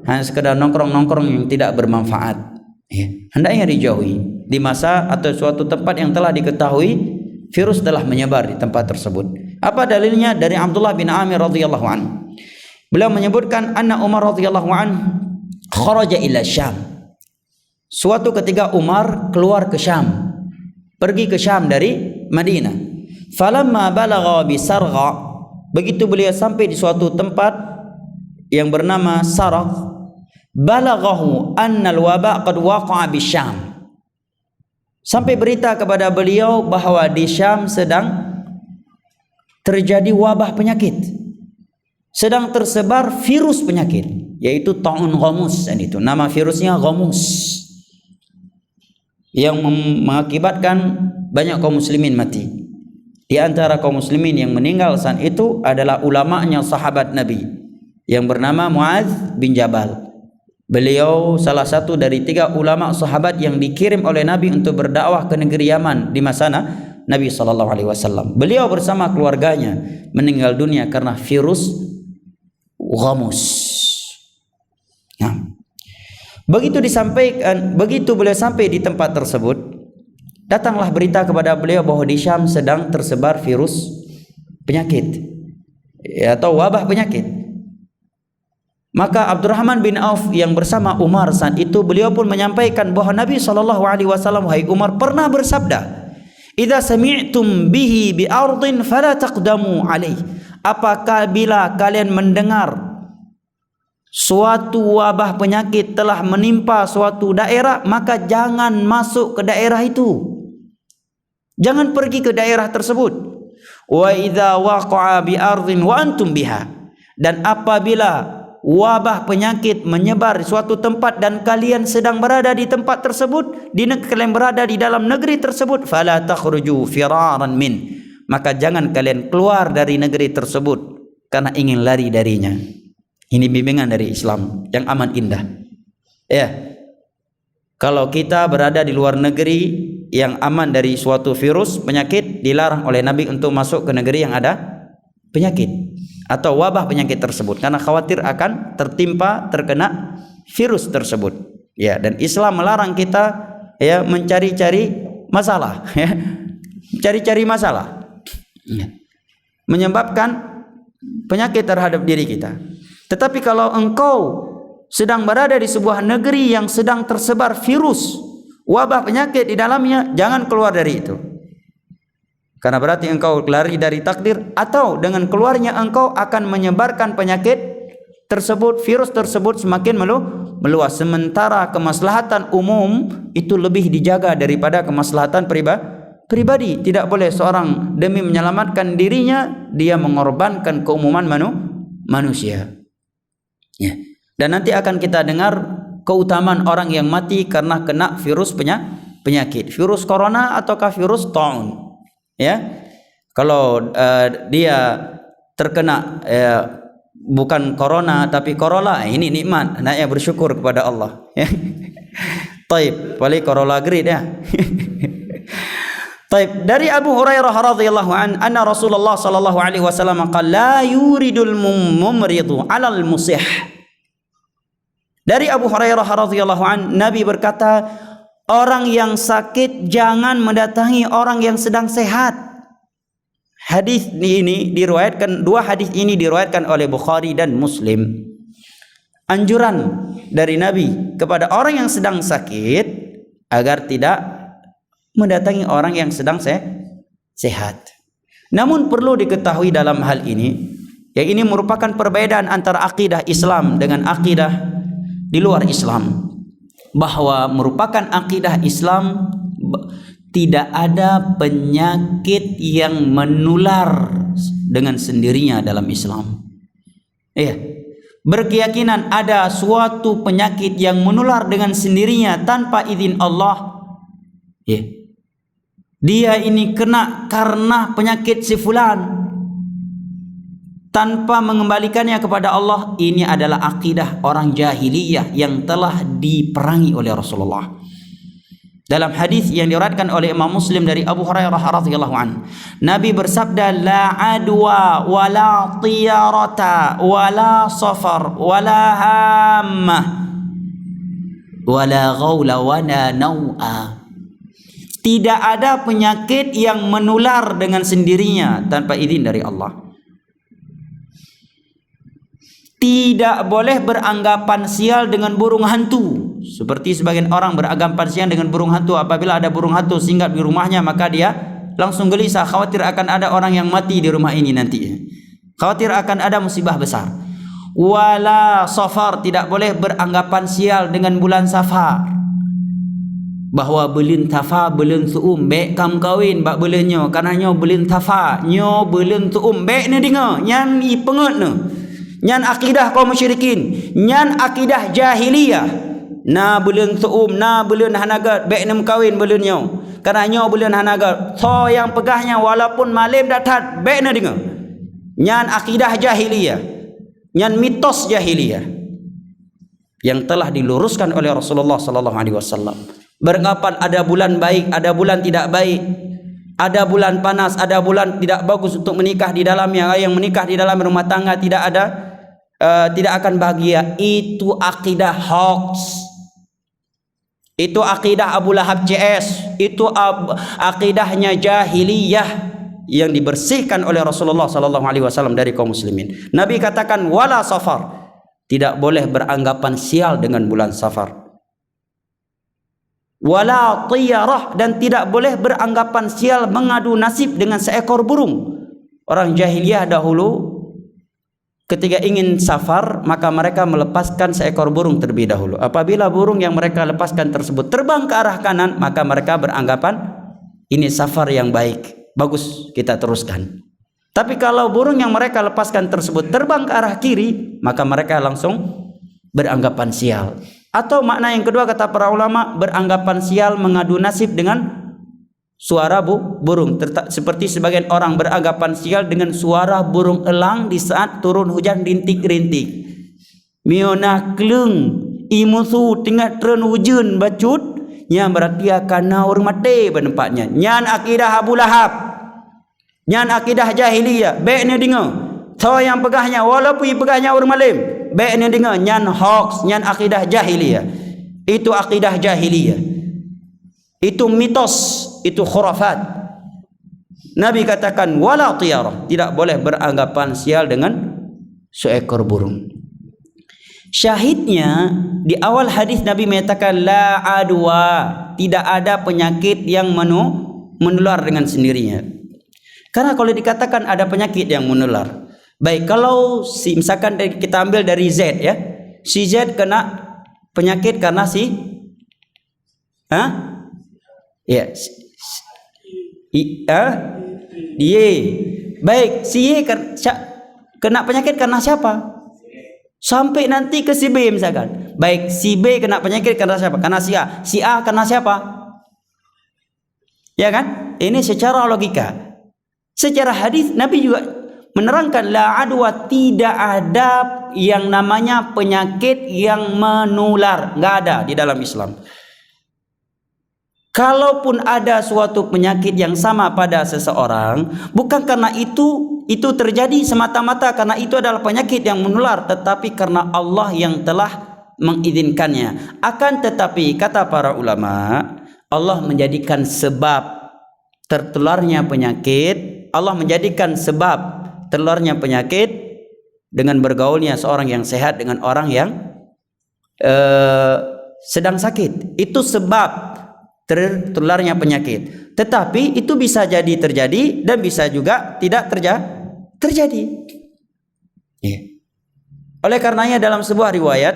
hanya sekedar nongkrong yang tidak bermanfaat, ya, hendaknya dijauhi di masa atau suatu tempat yang telah diketahui virus telah menyebar di tempat tersebut. Apa dalilnya? Dari Abdullah bin Amir radhiyallahu anhu. Beliau menyebutkan anna Umar radhiyallahu anhu kharaja ila Syam. Suatu ketika Umar keluar ke Syam, pergi ke Syam dari Madinah. Falamma balagha bi Sargha, begitu beliau sampai di suatu tempat yang bernama Saragh, balaghahu anna al-waba qad waqa'a bi Syam. Sampai berita kepada beliau bahwa di Syam sedang terjadi wabah penyakit, sedang tersebar virus penyakit, yaitu ta'un ghamus. Dan itu nama virusnya ghamus, yang mengakibatkan banyak kaum muslimin mati. Di antara kaum muslimin yang meninggal saat itu adalah ulamanya sahabat Nabi yang bernama Muadz bin Jabal. Beliau salah satu dari 3 ulama sahabat yang dikirim oleh Nabi untuk berdakwah ke negeri Yaman di masa Nabi SAW. Beliau bersama keluarganya meninggal dunia karena virus ghamus. Nah, begitu beliau sampai di tempat tersebut, datanglah berita kepada beliau bahwa di Syam sedang tersebar virus penyakit, atau wabah penyakit. Maka Abdurrahman bin Auf yang bersama Umar saat itu, beliau pun menyampaikan bahwa Nabi SAW, wahai Umar, pernah bersabda, idza sami'tum bihi bi ardin fala taqdamu alaih. Apakah bila kalian mendengar suatu wabah penyakit telah menimpa suatu daerah, maka jangan masuk ke daerah itu, jangan pergi ke daerah tersebut. Wa idza waqa'a bi ardin wa antum biha, dan apabila wabah penyakit menyebar di suatu tempat dan kalian sedang berada di tempat tersebut, kalian berada di dalam negeri tersebut, fala takhruju firaran min, maka jangan kalian keluar dari negeri tersebut karena ingin lari darinya. Ini bimbingan dari Islam yang aman indah. Ya, kalau kita berada di luar negeri yang aman dari suatu virus penyakit, dilarang oleh Nabi untuk masuk ke negeri yang ada penyakit atau wabah penyakit tersebut, karena khawatir akan terkena virus tersebut. Ya, dan Islam melarang kita ya mencari-cari masalah, ya, cari-cari masalah, ya, menyebabkan penyakit terhadap diri kita. Tetapi kalau engkau sedang berada di sebuah negeri yang sedang tersebar virus wabah penyakit di dalamnya, jangan keluar dari itu. Karena berarti engkau lari dari takdir, atau dengan keluarnya engkau akan menyebarkan penyakit tersebut, virus tersebut semakin meluas. Sementara kemaslahatan umum itu lebih dijaga daripada kemaslahatan pribadi. Tidak boleh seorang demi menyelamatkan dirinya dia mengorbankan keumuman manusia. Ya. Dan nanti akan kita dengar keutamaan orang yang mati karena kena virus penyakit. Virus corona ataukah virus taun. Ya, kalau dia terkena bukan corona tapi Corolla, ini nikmat, hendaknya bersyukur kepada Allah. Ya. Taib, paling Corolla grade ya. Taib, dari Abu Hurairah radhiyallahu anna Rasulullah sallallahu alaihi wasallam qala la yuridul mumridu 'alal musih. Dari Abu Hurairah radhiyallahu anhu, Nabi berkata, orang yang sakit jangan mendatangi orang yang sedang sehat. Hadis ini diriwayatkan, dua hadis ini diriwayatkan oleh Bukhari dan Muslim. Anjuran dari Nabi kepada orang yang sedang sakit agar tidak mendatangi orang yang sedang sehat. Namun perlu diketahui dalam hal ini, yang ini merupakan perbedaan antara akidah Islam dengan akidah di luar Islam. Bahwa merupakan akidah Islam tidak ada penyakit yang menular dengan sendirinya dalam Islam. Iya. Berkeyakinan ada suatu penyakit yang menular dengan sendirinya tanpa izin Allah. Iya. Dia ini kena karena penyakit si fulan tanpa mengembalikannya kepada Allah. Ini adalah akidah orang jahiliyah yang telah diperangi oleh Rasulullah. Dalam hadis yang diriwayatkan oleh Imam Muslim dari Abu Hurairah radhiyallahu anhu, Nabi bersabda, la adwa wala tiyarata wala safar wala hammah wala ghawla wala naw'a. Tidak ada penyakit yang menular dengan sendirinya tanpa izin dari Allah. Tidak boleh beranggapan sial dengan burung hantu. Seperti sebagian orang beranggapan sial dengan burung hantu. Apabila ada burung hantu singgah di rumahnya, maka dia langsung gelisah, khawatir akan ada orang yang mati di rumah ini nanti. Khawatir akan ada musibah besar. Wala safar, tidak boleh beranggapan sial dengan bulan Safar. Bahwa belin tafa belin suum bek kam kawin bak belinyo karena nyo belin tafa nyo belin suum bek ne dengar nyan i penget ne. Nyan akidah kaum musyrikin, nyan akidah jahiliyah. Na belun suum, na belun hanaga, bek nem kawin belun nyo. Karena nyo belun hanaga, so yang pegahnya walaupun malim datat, bek na dengar. Nyan akidah jahiliyah, nyan mitos jahiliyah yang telah diluruskan oleh Rasulullah sallallahu alaihi wasallam. Beranggapan ada bulan baik, ada bulan tidak baik. Ada bulan panas, ada bulan tidak bagus untuk menikah di dalamnya. Yang menikah di dalam rumah tangga tidak akan bahagia. Itu akidah hoax. Itu akidah Abu Lahab CS. Itu akidahnya jahiliyah yang dibersihkan oleh Rasulullah sallallahu alaihi wasallam dari kaum muslimin. Nabi katakan wala safar. Tidak boleh beranggapan sial dengan bulan Safar. Wala tiyarah, dan tidak boleh beranggapan sial mengadu nasib dengan seekor burung. Orang jahiliyah dahulu ketika ingin safar, maka mereka melepaskan seekor burung terlebih dahulu. Apabila burung yang mereka lepaskan tersebut terbang ke arah kanan, maka mereka beranggapan ini safar yang baik, bagus, kita teruskan. Tapi kalau burung yang mereka lepaskan tersebut terbang ke arah kiri, maka mereka langsung beranggapan sial. Atau makna yang kedua kata para ulama, beranggapan sial mengadu nasib dengan suara burung. Seperti sebagian orang beranggapan sial dengan suara burung elang di saat turun hujan rintik-rintik. Miona klung imusu tengah turun hujan bacut, nya berarti akan orang mati penempatnya. Nyan akidah Abu Lahab, nyan akidah jahiliyah. Baik ni dengar, so yang pegahnya walaupun pegahnya orang malim, baik ni dengar, nyan hoax, nyan akidah jahiliyah. Itu akidah jahiliyah, itu mitos, itu khurafat. Nabi katakan wala tiyarah, tidak boleh beranggapan sial dengan seekor burung. Syahidnya di awal hadis Nabi menyatakan la adwa, tidak ada penyakit yang menular dengan sendirinya. Karena kalau dikatakan ada penyakit yang menular, baik kalau misalkan kita ambil dari Z ya, si Z kena penyakit karena si Y. Baik, si Y kena penyakit karena siapa? Sampai nanti ke si B misalkan. Baik, si B kena penyakit karena siapa? Karena si A. Si A karena siapa? Ya kan? Ini secara logika. Secara hadis Nabi juga menerangkan la adwa, tidak ada yang namanya penyakit yang menular, enggak ada di dalam Islam. Kalaupun ada suatu penyakit yang sama pada seseorang, bukan karena itu terjadi semata-mata karena itu adalah penyakit yang menular, tetapi karena Allah yang telah mengizinkannya. Akan tetapi kata para ulama, Allah menjadikan sebab tertularnya penyakit, Allah menjadikan sebab tertularnya penyakit dengan bergaulnya seorang yang sehat dengan orang yang sedang sakit. Itu sebab tertularnya penyakit. Tetapi itu bisa jadi terjadi dan bisa juga tidak terjadi. Oleh karenanya dalam sebuah riwayat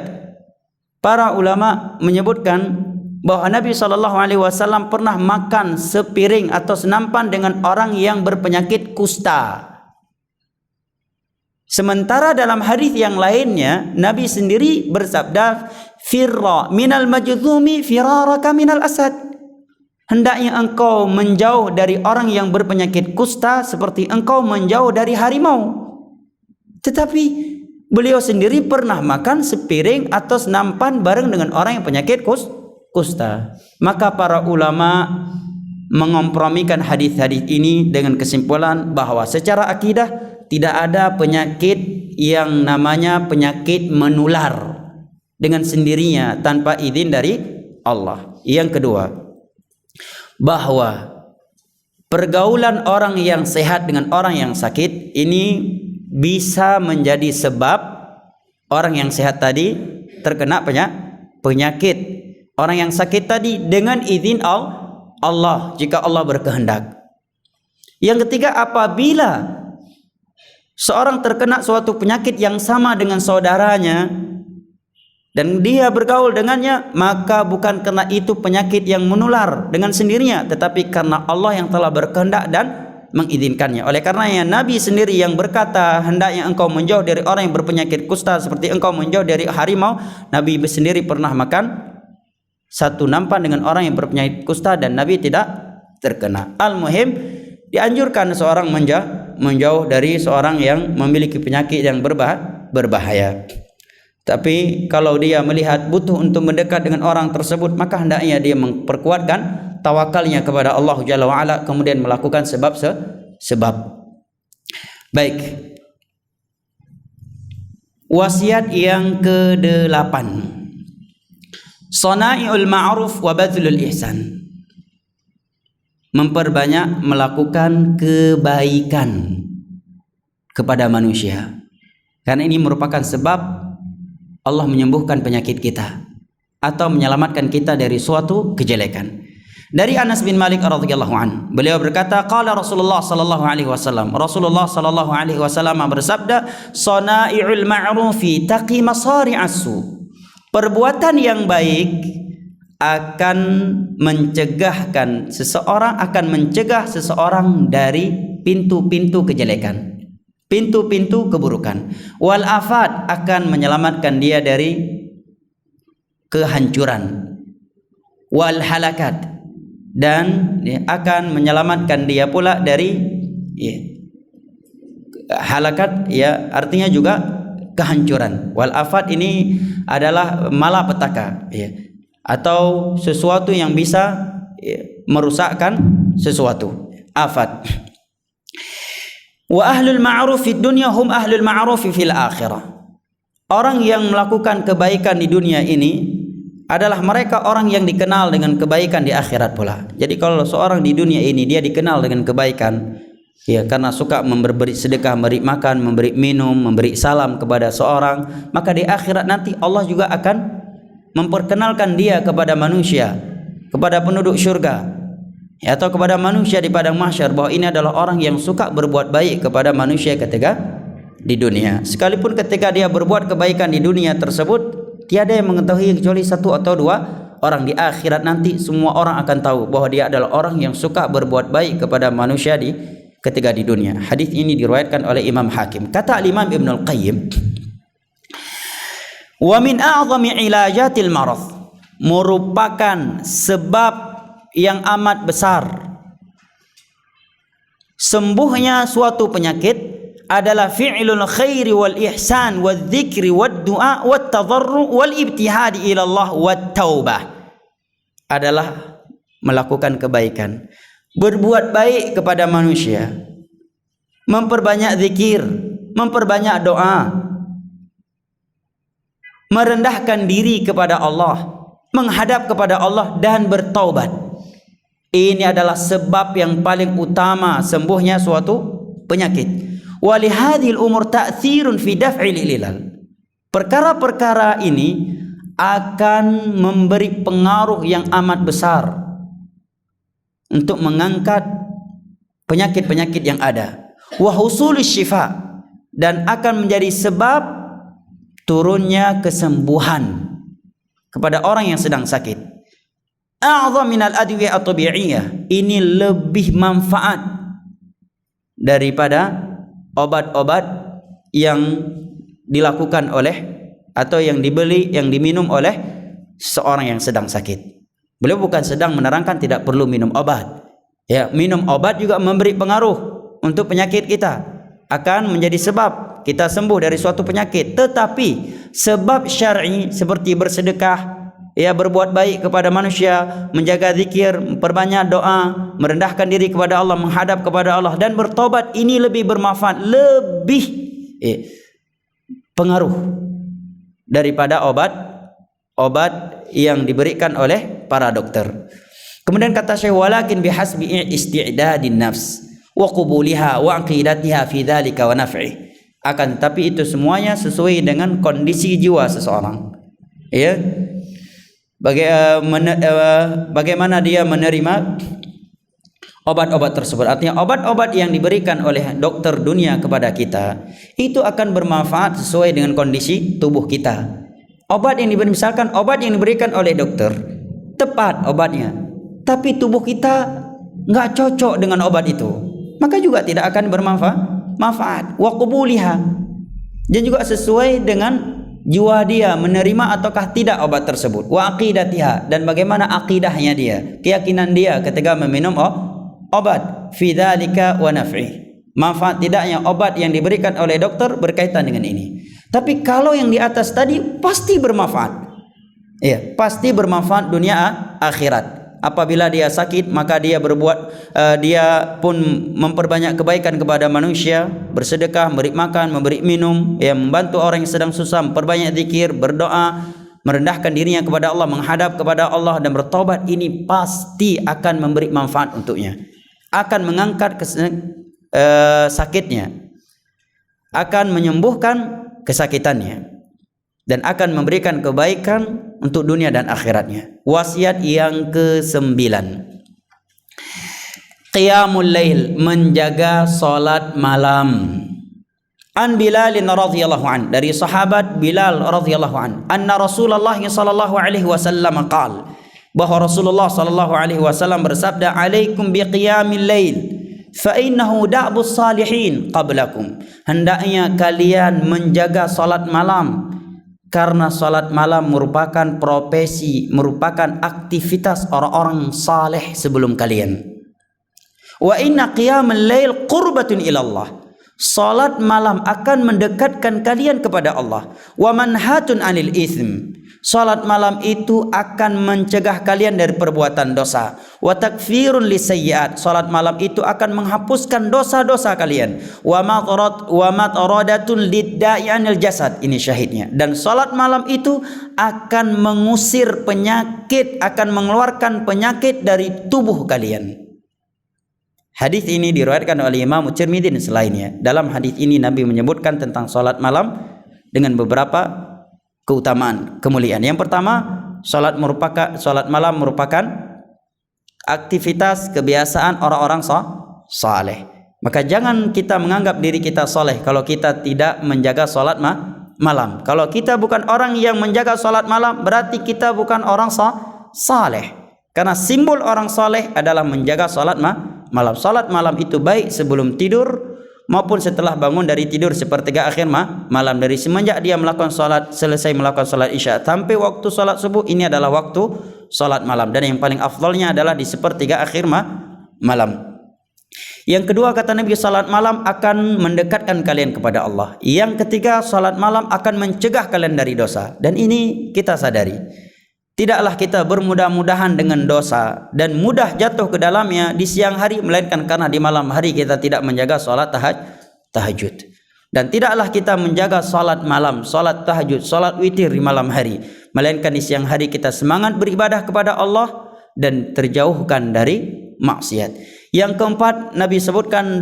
para ulama menyebutkan bahwa Nabi SAW pernah makan sepiring atau senampan dengan orang yang berpenyakit kusta. Sementara dalam hadis yang lainnya Nabi sendiri bersabda, firra minal majzumi firaraka minal asad. Hendaknya engkau menjauh dari orang yang berpenyakit kusta seperti engkau menjauh dari harimau. Tetapi beliau sendiri pernah makan sepiring atau senampan bareng dengan orang yang penyakit kusta. Maka para ulama mengompromikan hadis-hadis ini dengan kesimpulan bahwa secara akidah tidak ada penyakit yang namanya penyakit menular dengan sendirinya tanpa izin dari Allah. Yang kedua, bahwa pergaulan orang yang sehat dengan orang yang sakit ini bisa menjadi sebab orang yang sehat tadi terkena penyakit orang yang sakit tadi dengan izin Allah jika Allah berkehendak. Yang ketiga, apabila seorang terkena suatu penyakit yang sama dengan saudaranya dan dia bergaul dengannya, maka bukan karena itu penyakit yang menular dengan sendirinya, tetapi karena Allah yang telah berkehendak dan mengizinkannya. Oleh karenanya Nabi sendiri yang berkata, hendaknya engkau menjauh dari orang yang berpenyakit kusta seperti engkau menjauh dari harimau. Nabi sendiri pernah makan satu nampan dengan orang yang berpenyakit kusta dan Nabi tidak terkena. Al-muhim, dianjurkan seorang menjauh dari seorang yang memiliki penyakit yang berbahaya. Tapi kalau dia melihat butuh untuk mendekat dengan orang tersebut, maka hendaknya dia memperkuatkan tawakalnya kepada Allah Jalla wa'ala, kemudian melakukan sebab. Baik. Wasiat yang ke-8. Sana'iul ma'ruf wa badlul ihsan. Memperbanyak melakukan kebaikan kepada manusia. Karena ini merupakan sebab Allah menyembuhkan penyakit kita atau menyelamatkan kita dari suatu kejelekan. Dari Anas bin Malik radhiyallahu an, beliau berkata, qala Rasulullah sallallahu alaihi wasallam, Rasulullah sallallahu alaihi wasallam bersabda, sana'iul ma'rufi taqi masari'as su. Perbuatan yang baik akan mencegah seseorang dari pintu-pintu kejelekan, pintu-pintu keburukan. Wal afat, akan menyelamatkan dia dari kehancuran. Wal halakat, dan akan menyelamatkan dia pula dari halakat, artinya juga kehancuran. Wal afat ini adalah malapetaka, atau sesuatu yang bisa merusakkan sesuatu. Afat. Wa ahlul ma'ruf fid dunya hum ahlul ma'ruf fil akhirah. Orang yang melakukan kebaikan di dunia ini adalah mereka orang yang dikenal dengan kebaikan di akhirat pula. Jadi kalau seorang di dunia ini dia dikenal dengan kebaikan, karena suka memberi sedekah, memberi makan, memberi minum, memberi salam kepada seorang, maka di akhirat nanti Allah juga akan memperkenalkan dia kepada manusia. kepada penduduk syurga, atau kepada manusia di padang mahsyar, bahwa ini adalah orang yang suka berbuat baik kepada manusia ketika di dunia. Sekalipun ketika dia berbuat kebaikan di dunia tersebut, tiada yang mengetahui kecuali satu atau dua orang. Di akhirat nanti semua orang akan tahu bahwa dia adalah orang yang suka berbuat baik kepada manusia ketika di dunia. Hadis ini diriwayatkan oleh Imam Hakim. Kata Imam Ibnul Qayyim, wa min a'zami ilajatil marad, merupakan sebab yang amat besar sembuhnya suatu penyakit adalah fi'lul khairi wal ihsan wal dzikri wad du'a wat tadarru wal ibtihadi ila Allah wat taubah, adalah melakukan kebaikan, berbuat baik kepada manusia, memperbanyak zikir, memperbanyak doa, merendahkan diri kepada Allah, menghadap kepada Allah dan bertaubat. Ini adalah sebab yang paling utama sembuhnya suatu penyakit. Walihadhil umur ta'thirun fi daf'il ilal. Perkara-perkara ini akan memberi pengaruh yang amat besar untuk mengangkat penyakit-penyakit yang ada. Wa husulis syifa, dan akan menjadi sebab turunnya kesembuhan kepada orang yang sedang sakit. A'zam minal adwiyah at-tabi'iyah, ini lebih manfaat daripada obat-obat yang dilakukan oleh atau yang dibeli, yang diminum oleh seorang yang sedang sakit. Beliau bukan sedang menerangkan tidak perlu minum obat. Ya, minum obat juga memberi pengaruh untuk penyakit kita, akan menjadi sebab kita sembuh dari suatu penyakit. Tetapi sebab syar'i seperti bersedekah, ya, berbuat baik kepada manusia, menjaga zikir, memperbanyak doa, merendahkan diri kepada Allah, menghadap kepada Allah dan bertobat, ini lebih bermanfaat, lebih pengaruh daripada obat yang diberikan oleh para dokter. Kemudian kata Syekh, walakin bihasbi isti'dadin nafs wa qubuliha wa aqidatiha fi dzalika wa naf'i. Akan tapi itu semuanya sesuai dengan kondisi jiwa seseorang. Ya. Bagaimana dia menerima obat-obat tersebut. Artinya obat-obat yang diberikan oleh dokter dunia kepada kita itu akan bermanfaat sesuai dengan kondisi tubuh kita. Obat yang diberikan, misalkan obat yang diberikan oleh dokter tepat obatnya, tapi tubuh kita nggak cocok dengan obat itu, maka juga tidak akan bermanfaat. Wa qubuliha, dan juga sesuai dengan jiwa dia menerima ataukah tidak obat tersebut. Wa aqidatiha, dan bagaimana akidahnya dia, keyakinan dia ketika meminum obat. Fi dzalika wa naf'i, manfaat tidaknya obat yang diberikan oleh dokter berkaitan dengan ini. Tapi kalau yang di atas tadi pasti bermanfaat. Ya, pasti bermanfaat dunia akhirat. Apabila dia sakit, maka dia dia pun memperbanyak kebaikan kepada manusia, bersedekah, memberi makan, memberi minum, ya, membantu orang yang sedang susah, memperbanyak zikir, berdoa, merendahkan dirinya kepada Allah, menghadap kepada Allah dan bertobat. Ini pasti akan memberi manfaat untuknya, akan mengangkat sakitnya, akan menyembuhkan kesakitannya, dan akan memberikan kebaikan untuk dunia dan akhiratnya. Wasiat yang ke-9, qiyamul lail, menjaga salat malam. An Bilal radhiyallahu an, dari sahabat Bilal radhiyallahu an, anna Rasulullah sallallahu alaihi wasallam qala, bahwa Rasulullah sallallahu alaihi wasallam bersabda, alaikum biqiyamil lail fa innahu da'bus salihin qablakum, hendaknya kalian menjaga salat malam, karena salat malam merupakan profesi, merupakan aktivitas orang-orang saleh sebelum kalian. Wa inna qiyamul lail qurbatun ilallah, salat malam akan mendekatkan kalian kepada Allah. Wa manhatun anil itsm, salat malam itu akan mencegah kalian dari perbuatan dosa. Wa takfirun lisayyi'at, salat malam itu akan menghapuskan dosa-dosa kalian. Wa mataradatun lidda'i anil jasad, ini syahidnya. Dan salat malam itu akan mengusir penyakit, akan mengeluarkan penyakit dari tubuh kalian. Hadis ini diriwayatkan oleh Imam Tirmidzi dan selainnya. Dalam hadis ini Nabi menyebutkan tentang salat malam dengan beberapa keutamaan, kemuliaan. Yang pertama, salat malam merupakan aktivitas kebiasaan orang-orang saleh. Maka jangan kita menganggap diri kita saleh kalau kita tidak menjaga salat malam. Kalau kita bukan orang yang menjaga salat malam, berarti kita bukan orang saleh. Karena simbol orang saleh adalah menjaga salat malam. Salat malam itu baik sebelum tidur maupun setelah bangun dari tidur sepertiga akhir malam. Dari semenjak dia melakukan salat, selesai melakukan salat isya sampai waktu salat subuh, ini adalah waktu salat malam. Dan yang paling afdalnya adalah di sepertiga akhir malam. Yang kedua, kata Nabi, salat malam akan mendekatkan kalian kepada Allah. Yang ketiga, salat malam akan mencegah kalian dari dosa. Dan ini kita sadari, tidaklah kita bermudah-mudahan dengan dosa dan mudah jatuh ke dalamnya di siang hari, melainkan karena di malam hari kita tidak menjaga salat tahajud. Dan tidaklah kita menjaga salat malam, salat tahajud, salat witir di malam hari, melainkan di siang hari kita semangat beribadah kepada Allah dan terjauhkan dari maksiat. Yang keempat, Nabi sebutkan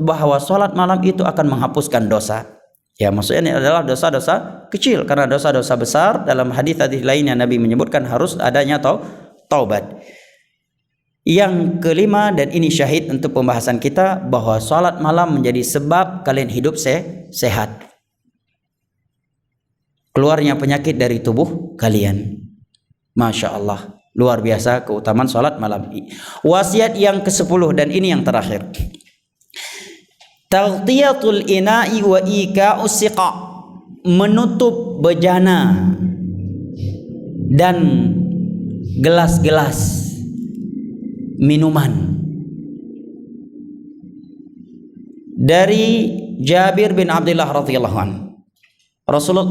bahwa salat malam itu akan menghapuskan dosa. Ya, maksudnya ini adalah dosa-dosa kecil, karena dosa-dosa besar dalam hadis-hadis lainnya Nabi menyebutkan harus adanya taubat. Yang kelima, dan ini syahid untuk pembahasan kita, bahwa salat malam menjadi sebab kalian hidup sehat. Keluarnya penyakit dari tubuh kalian. Masya Allah. Luar biasa keutamaan salat malam. Wasiat yang ke-10 dan ini yang terakhir. Taghtiyatul ina'i wa ika'us siqa, menutup bejana dan gelas-gelas minuman. Dari Jabir bin Abdullah radhiyallahu anhu,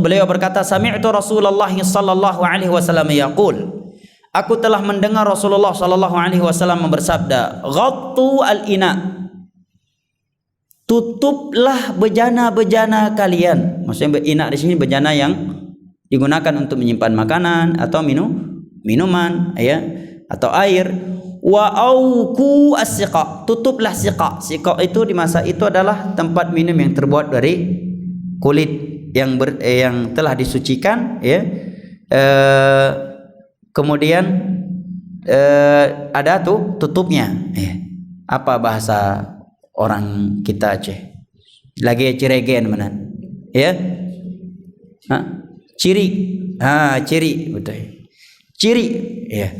beliau berkata, sami'tu Rasulullah sallallahu alaihi wasallam yaqul, aku telah mendengar Rasulullah sallallahu alaihi wasallam bersabda, ghattu al-ina, tutuplah bejana-bejana kalian. Maksudnya ina di sini bejana yang digunakan untuk menyimpan makanan atau minuman, ya, atau air. Wa auku as-siqa, tutuplah siqa. Siqa itu di masa itu adalah tempat minum yang terbuat dari kulit yang telah disucikan, ya. Kemudian ada tutupnya, ya. Apa bahasa orang kita Aceh? Lagi ciregen mana? Ya? Ciri. Ciri, betul. Ciri, ya.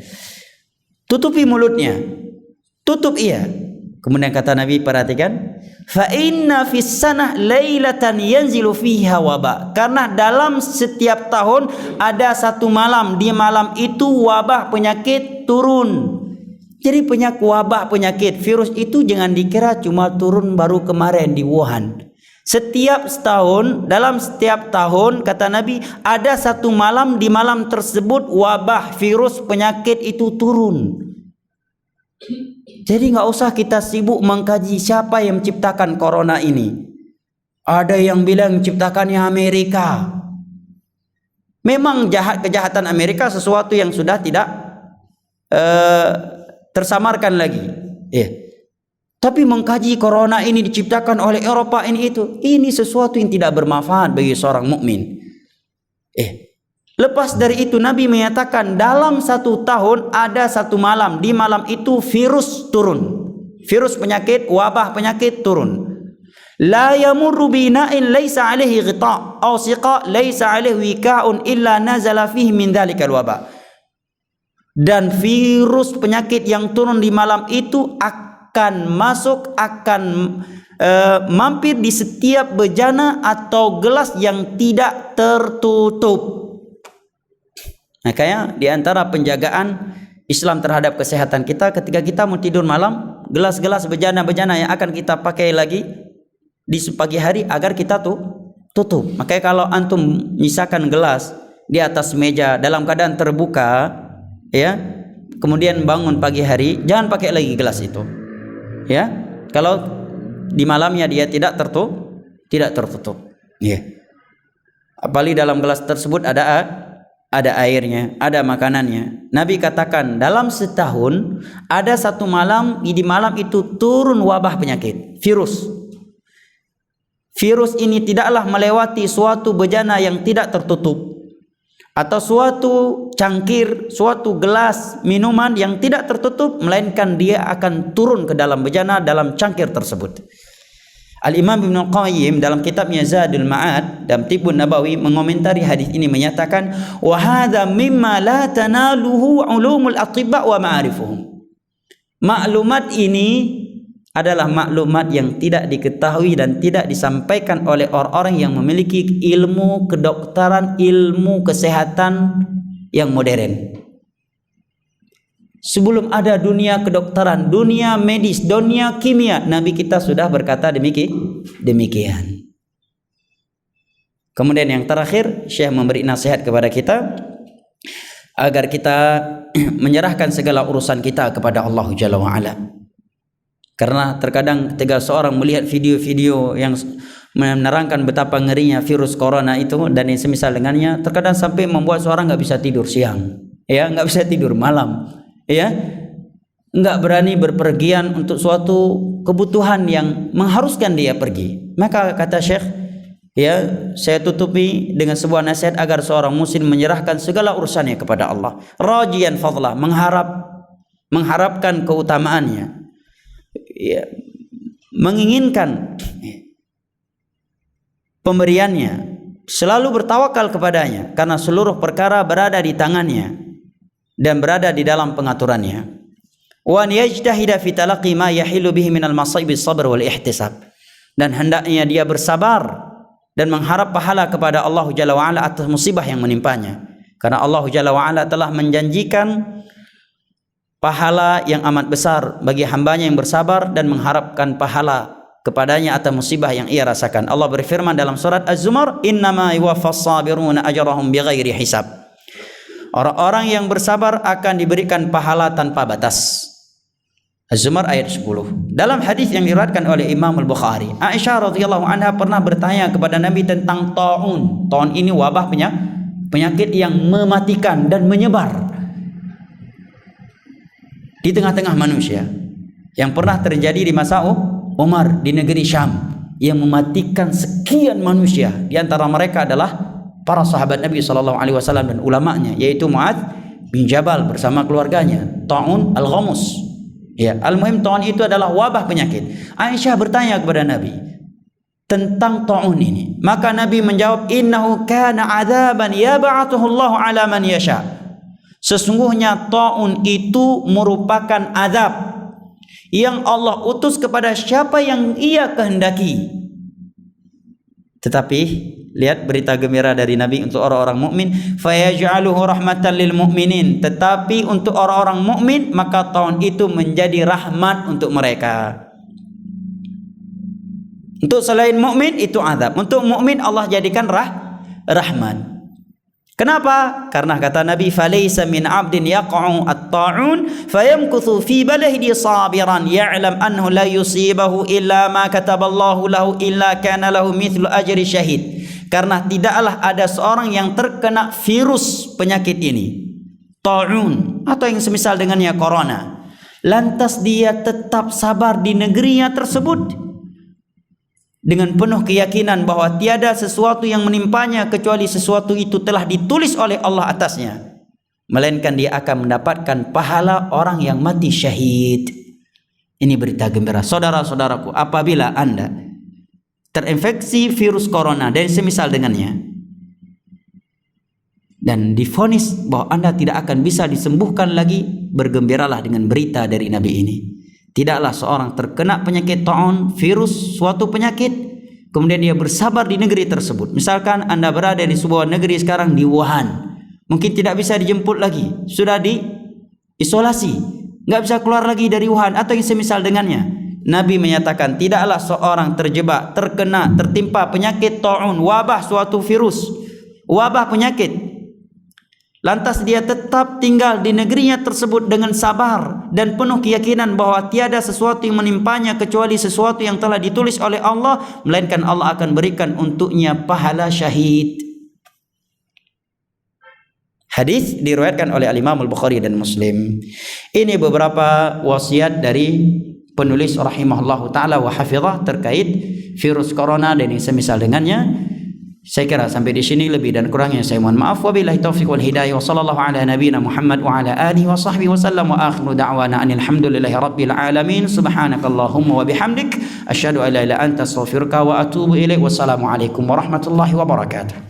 Tutupi mulutnya. Tutup ia. Kemudian kata Nabi, perhatikan, fa inna fis sanah lailatan yanzilu fiha wabah. Karena dalam setiap tahun ada satu malam, di malam itu wabah penyakit turun. Jadi wabah penyakit virus itu jangan dikira cuma turun baru kemarin di Wuhan. Dalam setiap tahun kata Nabi ada satu malam, di malam tersebut wabah virus penyakit itu turun. Jadi nggak usah kita sibuk mengkaji siapa yang menciptakan corona ini. Ada yang bilang menciptakannya Amerika. Memang kejahatan Amerika sesuatu yang sudah tidak tersamarkan lagi. Tapi mengkaji corona ini diciptakan oleh Eropa ini sesuatu yang tidak bermanfaat bagi seorang mukmin. Lepas dari itu Nabi menyatakan dalam satu tahun ada satu malam, di malam itu virus turun. Virus penyakit, wabah penyakit turun. La yamurru bina'in laisa alaihi ghita' aw siqa laisa alaihi wika'un illa nazala fihi min dzalikal wabah. Dan virus penyakit yang turun di malam itu akan mampir di setiap bejana atau gelas yang tidak tertutup. Makanya di antara penjagaan Islam terhadap kesehatan kita, ketika kita mau tidur malam, gelas-gelas bejana-bejana yang akan kita pakai lagi di pagi hari agar kita tutup. Makanya kalau antum nyisakan gelas di atas meja dalam keadaan terbuka, ya, kemudian bangun pagi hari, jangan pakai lagi gelas itu, ya. Kalau di malamnya dia tidak tertutup, ya. Apalagi dalam gelas tersebut ada airnya, ada makanannya. Nabi katakan dalam setahun ada satu malam, di malam itu turun wabah penyakit, virus. Virus ini tidaklah melewati suatu bejana yang tidak tertutup. atau suatu cangkir, suatu gelas minuman yang tidak tertutup, melainkan dia akan turun ke dalam bejana dalam cangkir tersebut. Al-Imam Ibnu Qayyim dalam kitabnya Zadul Ma'ad dalam Tibbun Nabawi mengomentari hadis ini menyatakan, wa hadza mimma la tanaluhu ulumul atibba wa ma'arifuhum. Maklumat ini adalah maklumat yang tidak diketahui dan tidak disampaikan oleh orang-orang yang memiliki ilmu kedokteran, ilmu kesehatan yang modern. Sebelum ada dunia kedokteran, dunia medis, dunia kimia, Nabi kita sudah berkata demikian. Kemudian yang terakhir, Syekh memberi nasihat kepada kita agar kita menyerahkan segala urusan kita kepada Allah Jalla wa'ala. Karena terkadang ketika seorang melihat video-video yang menerangkan betapa ngerinya virus corona itu dan yang semisal dengannya, terkadang sampai membuat seorang nggak bisa tidur siang, ya, nggak bisa tidur malam, ya, nggak berani berpergian untuk suatu kebutuhan yang mengharuskan dia pergi. Maka kata Syekh, ya, saya tutupi dengan sebuah nasihat agar seorang muslim menyerahkan segala urusannya kepada Allah, rajian fadlah, mengharapkan keutamaannya, ya, menginginkan pemberiannya, selalu bertawakal kepadanya karena seluruh perkara berada di tangannya dan berada di dalam pengaturannya. Wa an yajtahida fi talaqi ma yahilu bihi minal masa'ib as-sabr wal ihtisab, dan hendaknya dia bersabar dan mengharap pahala kepada Allah Jalla wa'ala atas musibah yang menimpanya, karena Allah Jalla wa'ala telah menjanjikan pahala yang amat besar bagi hambanya yang bersabar dan mengharapkan pahala kepadanya atas musibah yang ia rasakan. Allah berfirman dalam surat Az-Zumar, innama yuwaffas sabiruna ajrahum bighairi hisab. Orang-orang yang bersabar akan diberikan pahala tanpa batas. Az-Zumar ayat 10. Dalam hadis yang diriwayatkan oleh Imam Al-Bukhari, Aisyah radhiyallahu anha pernah bertanya kepada Nabi tentang taun. Taun ini wabah penyakit yang mematikan dan menyebar di tengah-tengah manusia, yang pernah terjadi di masa Umar di negeri Syam, yang mematikan sekian manusia. Di antara mereka adalah para sahabat Nabi SAW dan ulamanya, yaitu Mu'adz bin Jabal bersama keluarganya. Ta'un al-Ghamus, ya, al-muhim ta'un itu adalah wabah penyakit. Aisyah bertanya kepada Nabi tentang ta'un ini, maka Nabi menjawab, innahu kana adzaban yab'athuhu Allah ala man yasha. Sesungguhnya ta'un itu merupakan azab yang Allah utus kepada siapa yang ia kehendaki. Tetapi lihat berita gembira dari Nabi untuk orang-orang mukmin, fayaj'aluhu rahmatan lil mu'minin. Tetapi untuk orang-orang mukmin maka tahun itu menjadi rahmat untuk mereka. Untuk selain mukmin itu azab, untuk mukmin Allah jadikan rahmat. Kenapa? Karena kata Nabi, falaysa min 'abdin yaqa'u at-ta'un fayamkuthu fi baladihi sabiran ya'lam annahu la yusibahu illa ma kataballahu lahu illa kana lahu mithlu ajri syahid. Karena tidaklah ada seorang yang terkena virus penyakit ini, ta'un atau yang semisal dengannya corona, lantas dia tetap sabar di negerinya tersebut dengan penuh keyakinan bahwa tiada sesuatu yang menimpanya kecuali sesuatu itu telah ditulis oleh Allah atasnya, melainkan dia akan mendapatkan pahala orang yang mati syahid. Ini berita gembira. Saudara-saudaraku, apabila Anda terinfeksi virus corona dan semisal dengannya dan divonis bahwa Anda tidak akan bisa disembuhkan lagi, bergembiralah dengan berita dari Nabi ini. Tidaklah seorang terkena penyakit ta'un, virus, suatu penyakit, kemudian dia bersabar di negeri tersebut. Misalkan Anda berada di sebuah negeri sekarang di Wuhan, mungkin tidak bisa dijemput lagi, sudah diisolasi, nggak bisa keluar lagi dari Wuhan atau yang semisal dengannya. Nabi menyatakan tidaklah seorang terjebak, terkena, tertimpa penyakit ta'un, wabah suatu virus, wabah penyakit, lantas dia tetap tinggal di negerinya tersebut dengan sabar dan penuh keyakinan bahwa tiada sesuatu yang menimpanya kecuali sesuatu yang telah ditulis oleh Allah, melainkan Allah akan berikan untuknya pahala syahid. Hadis diriwayatkan oleh Imam Al-Bukhari dan Muslim. Ini beberapa wasiat dari penulis rahimahullahu taala wa hafizah terkait virus corona dan yang semisal dengannya. Saya kira sampai di sini, lebih dan kurangnya saya mohon maaf. Wabillahi taufiq wal hidayah wa sallallahu ala nabiyyina Muhammad wa ala alihi wa sahbihi wasallam wa akhiru da'wana anil hamdulillahi rabbil alamin. Subhanakallahumma wa bihamdik asyhadu an la ilaha illa anta astaghfiruka wa atubu ilaik. Wassalamu alaikum warahmatullahi wabarakatuh.